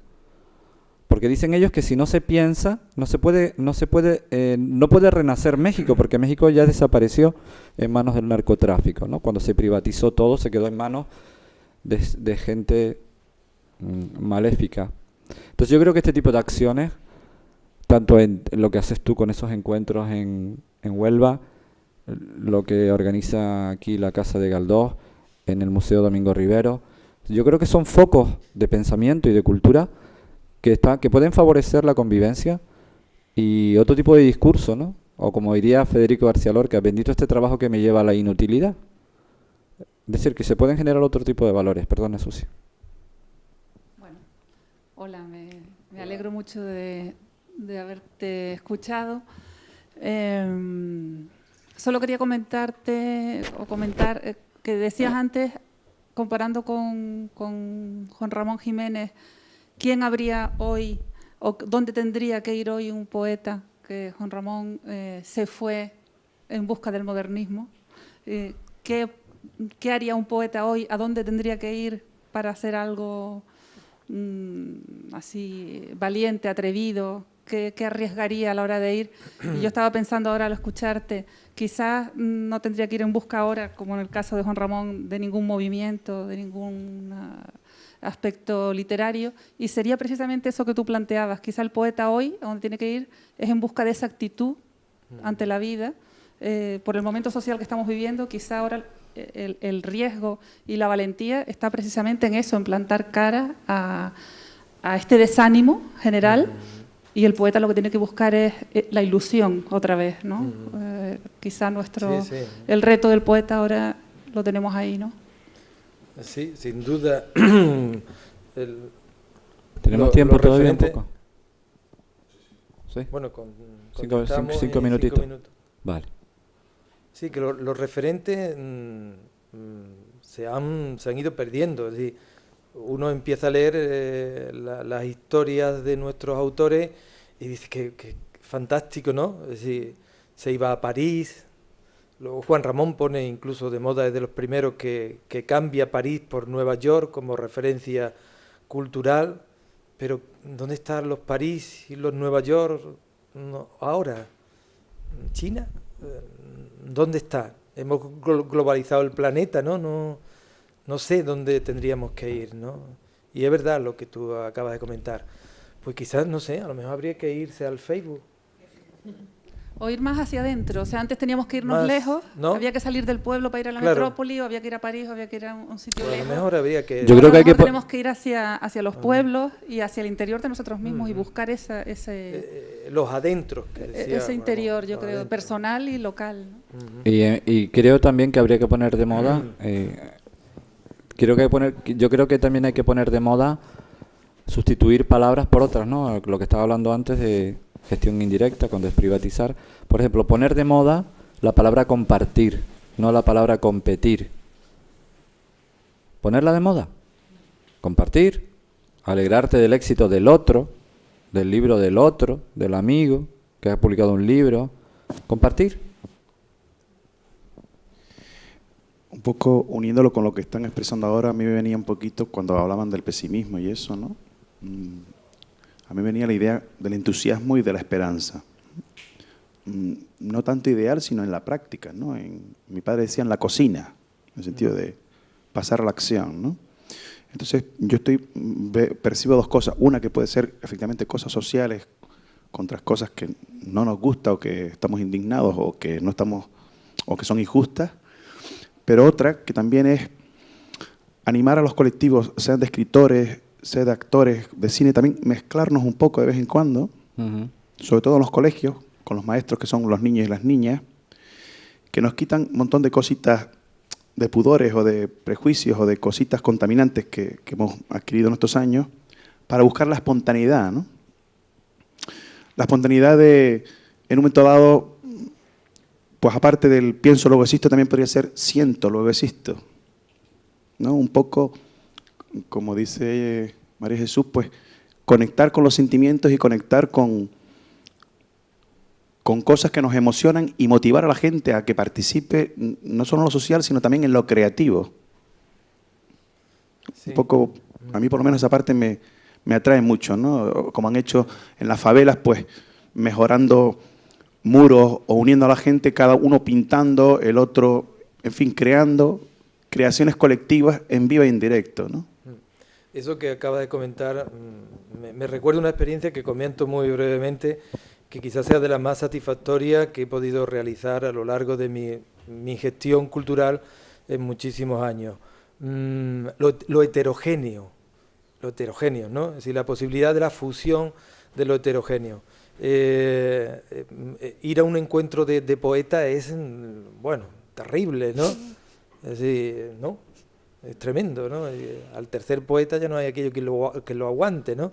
Porque dicen ellos que si no se piensa, no puede renacer México, porque México ya desapareció en manos del narcotráfico, ¿no? Cuando se privatizó todo, se quedó en manos de gente maléfica. Entonces yo creo que este tipo de acciones, tanto en lo que haces tú con esos encuentros en Huelva, lo que organiza aquí la Casa de Galdós, en el Museo Domingo Rivero, yo creo que son focos de pensamiento y de cultura que pueden favorecer la convivencia y otro tipo de discurso, ¿no? O como diría Federico García Lorca, bendito este trabajo que me lleva a la inutilidad. Es decir, que se pueden generar otro tipo de valores. Perdona, Susi.
Bueno, hola, me alegro mucho de haberte escuchado. Solo quería comentar que decías antes, comparando con Juan Ramón Jiménez, ¿quién habría hoy o dónde tendría que ir hoy un poeta? Que Juan Ramón se fue en busca del modernismo. ¿Qué haría un poeta hoy? ¿A dónde tendría que ir para hacer algo así valiente, atrevido? ¿Qué arriesgaría a la hora de ir? Y yo estaba pensando ahora al escucharte, quizás no tendría que ir en busca ahora, como en el caso de Juan Ramón, de ningún movimiento, de ningún aspecto literario, y sería precisamente eso que tú planteabas. Quizá el poeta hoy, a donde tiene que ir, es en busca de esa actitud ante la vida, por el momento social que estamos viviendo. Quizá ahora el riesgo y la valentía está precisamente en eso, en plantar cara a este desánimo general, y el poeta lo que tiene que buscar es la ilusión otra vez, ¿no? Quizá el reto del poeta ahora lo tenemos ahí, ¿no?
Sí, sin duda.
¿Tenemos tiempo todavía un poco? ¿Sí?
Bueno,
cinco minutitos. Vale.
Sí, que los referentes se han ido perdiendo. Es decir, uno empieza a leer las historias de nuestros autores y dice que fantástico, ¿no? Es decir, se iba a París. Luego Juan Ramón pone incluso de moda, es de los primeros que cambia París por Nueva York como referencia cultural. Pero ¿dónde están los París y los Nueva York ahora? ¿China? ¿Dónde está? Hemos globalizado el planeta, ¿no? No sé dónde tendríamos que ir, ¿no? Y es verdad lo que tú acabas de comentar. Pues quizás, no sé, a lo mejor habría que irse al Facebook.
O ir más hacia adentro. O sea, antes teníamos que irnos
Más,
lejos,
¿no?
había que salir del pueblo para ir a la
Claro.
metrópoli, o había que ir a París, o había que ir a un sitio
Pues a lo
lejos.
mejor habría que...
Yo creo que hay que
tenemos que ir hacia los pueblos y hacia el interior de nosotros mismos y buscar ese
los adentros. Que decía,
ese interior, yo
los
creo,
adentros.
personal y local, ¿no?
Y creo también que habría que poner de moda, yo creo que también hay que poner de moda sustituir palabras por otras, ¿no? Lo que estaba hablando antes de gestión indirecta, con desprivatizar. Por ejemplo, poner de moda la palabra compartir, no la palabra competir. Ponerla de moda. Compartir, alegrarte del éxito del otro, del libro del otro, del amigo que ha publicado un libro. Compartir.
Un poco uniéndolo con lo que están expresando ahora, a mí me venía un poquito cuando hablaban del pesimismo y eso, ¿no? A mí venía la idea del entusiasmo y de la esperanza. No tanto ideal, sino en la práctica, ¿no? Mi padre decía en la cocina, en el sentido de pasar a la acción, ¿no? Entonces, yo percibo dos cosas. Una que puede ser efectivamente cosas sociales contra cosas que no nos gusta o que estamos indignados o que no estamos o que son injustas. Pero otra que también es animar a los colectivos, sean de escritores, sean de actores, de cine, también mezclarnos un poco de vez en cuando, sobre todo en los colegios, con los maestros que son los niños y las niñas, que nos quitan un montón de cositas de pudores o de prejuicios o de cositas contaminantes que hemos adquirido en estos años, para buscar la espontaneidad, ¿no? La espontaneidad de, en un momento dado, pues aparte del pienso, luego existo, también podría ser siento, luego existo, ¿no? Un poco, como dice María Jesús, pues conectar con los sentimientos y conectar con cosas que nos emocionan y motivar a la gente a que participe no solo en lo social, sino también en lo creativo.
Sí.
Un poco, a mí por lo menos esa parte me atrae mucho, ¿no? Como han hecho en las favelas, pues mejorando muros o uniendo a la gente, cada uno pintando, el otro, en fin, creando creaciones colectivas en vivo e en directo, ¿no?
Eso que acaba de comentar me recuerda una experiencia que comento muy brevemente, que quizás sea de las más satisfactorias que he podido realizar a lo largo de mi gestión cultural en muchísimos años. Lo heterogéneo, ¿no? Es decir, la posibilidad de la fusión de lo heterogéneo. Ir a un encuentro de poetas es, bueno, terrible, ¿no? Es decir, ¿no? Es tremendo, ¿no? Al tercer poeta ya no hay aquello que lo aguante, ¿no?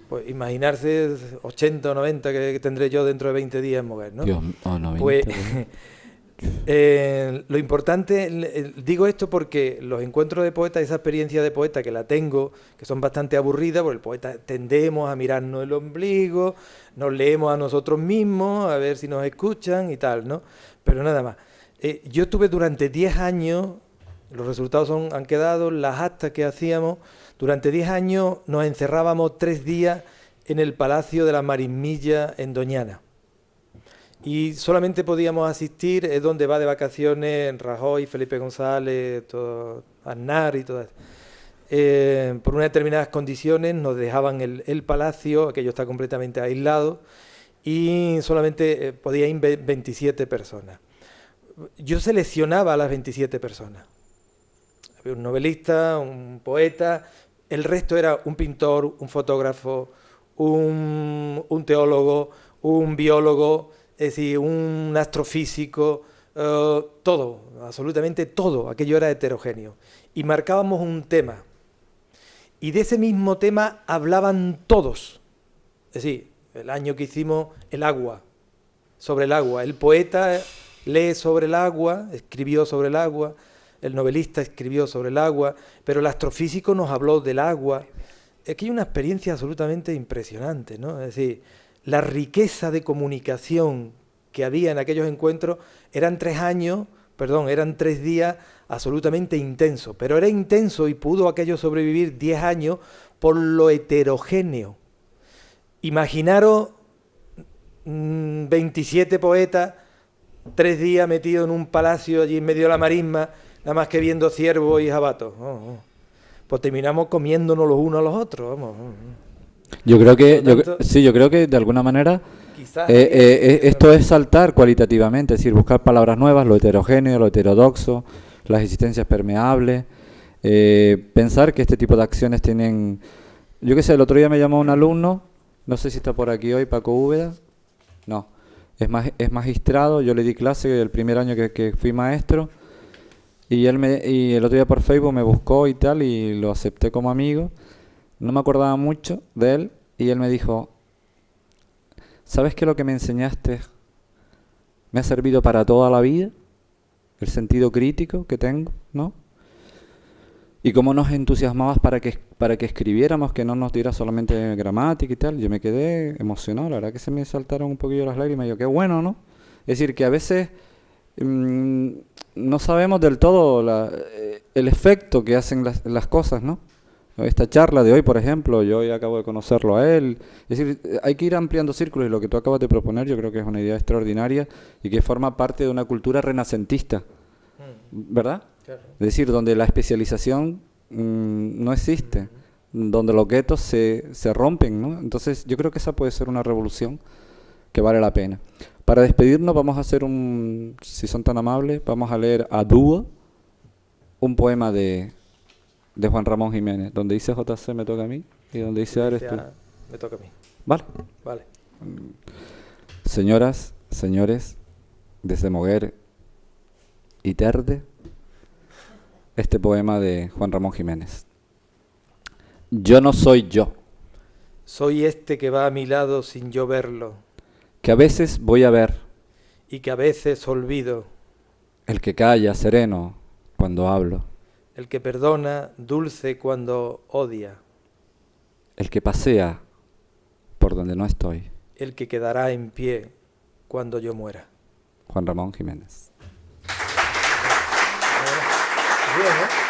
Pues imaginarse 80 o 90 que tendré yo dentro de 20 días en Moguer, ¿no?
Dios, 90,
pues lo importante, digo esto porque los encuentros de poetas, esa experiencia de poeta que la tengo, que son bastante aburridas, porque el poeta tendemos a mirarnos el ombligo, nos leemos a nosotros mismos, a ver si nos escuchan y tal, ¿no? Pero nada más. Yo estuve durante 10 años, los resultados han quedado, las actas que hacíamos, durante 10 años nos encerrábamos 3 días en el Palacio de la Marismilla en Doñana. Y solamente podíamos asistir, es donde va de vacaciones Rajoy, Felipe González, Aznar y todo eso. Por unas determinadas condiciones nos dejaban el palacio, aquello está completamente aislado, y solamente podía ir 27 personas. Yo seleccionaba a las 27 personas. Había un novelista, un poeta, el resto era un pintor, un fotógrafo, un teólogo, un biólogo, es decir, un astrofísico, todo, absolutamente todo, aquello era heterogéneo. Y marcábamos un tema. Y de ese mismo tema hablaban todos. Es decir, el año que hicimos el agua, sobre el agua. El poeta lee sobre el agua, escribió sobre el agua, el novelista escribió sobre el agua, pero el astrofísico nos habló del agua. Es que hay una experiencia absolutamente impresionante, ¿no? Es decir, la riqueza de comunicación que había en aquellos encuentros eran 3 días absolutamente intensos, pero era intenso y pudo aquello sobrevivir 10 años por lo heterogéneo. Imaginaros 27 poetas, 3 días metidos en un palacio allí en medio de la marisma, nada más que viendo ciervos y jabatos. Pues terminamos comiéndonos los unos a los otros, vamos.
Yo creo que de alguna manera
Quizás
esto es saltar cualitativamente, es decir, buscar palabras nuevas, lo heterogéneo, lo heterodoxo, las existencias permeables, pensar que este tipo de acciones tienen... Yo qué sé, el otro día me llamó un alumno, no sé si está por aquí hoy, Paco Úbeda, no, es magistrado, yo le di clase el primer año que fui maestro, y el otro día por Facebook me buscó y tal, y lo acepté como amigo, no me acordaba mucho de él, y él me dijo... ¿Sabes que lo que me enseñaste me ha servido para toda la vida? El sentido crítico que tengo, ¿no? Y cómo nos entusiasmabas para que escribiéramos, que no nos diera solamente gramática y tal. Yo me quedé emocionado, la verdad que se me saltaron un poquillo las lágrimas. Y yo, qué bueno, ¿no? Es decir, que a veces no sabemos del todo el efecto que hacen las cosas, ¿no? Esta charla de hoy, por ejemplo, yo hoy acabo de conocerlo a él. Es decir, hay que ir ampliando círculos y lo que tú acabas de proponer yo creo que es una idea extraordinaria y que forma parte de una cultura renacentista, ¿verdad?
Claro.
Es decir, donde la especialización no existe, donde los guetos se rompen, ¿no? Entonces yo creo que esa puede ser una revolución que vale la pena. Para despedirnos vamos a hacer si son tan amables, vamos a leer a dúo un poema de Juan Ramón Jiménez, donde dice JC me toca a mí y donde dice A eres tú.
Me toca a mí.
Vale.
Vale.
Señoras, señores, desde Moguer y Terde, este poema de Juan Ramón Jiménez. Yo no soy yo.
Soy este que va a mi lado sin yo verlo.
Que a veces voy a ver.
Y que a veces olvido.
El que calla sereno cuando hablo.
El que perdona dulce cuando odia.
El que pasea por donde no estoy.
El que quedará en pie cuando yo muera.
Juan Ramón Jiménez.
Bien, ¿eh?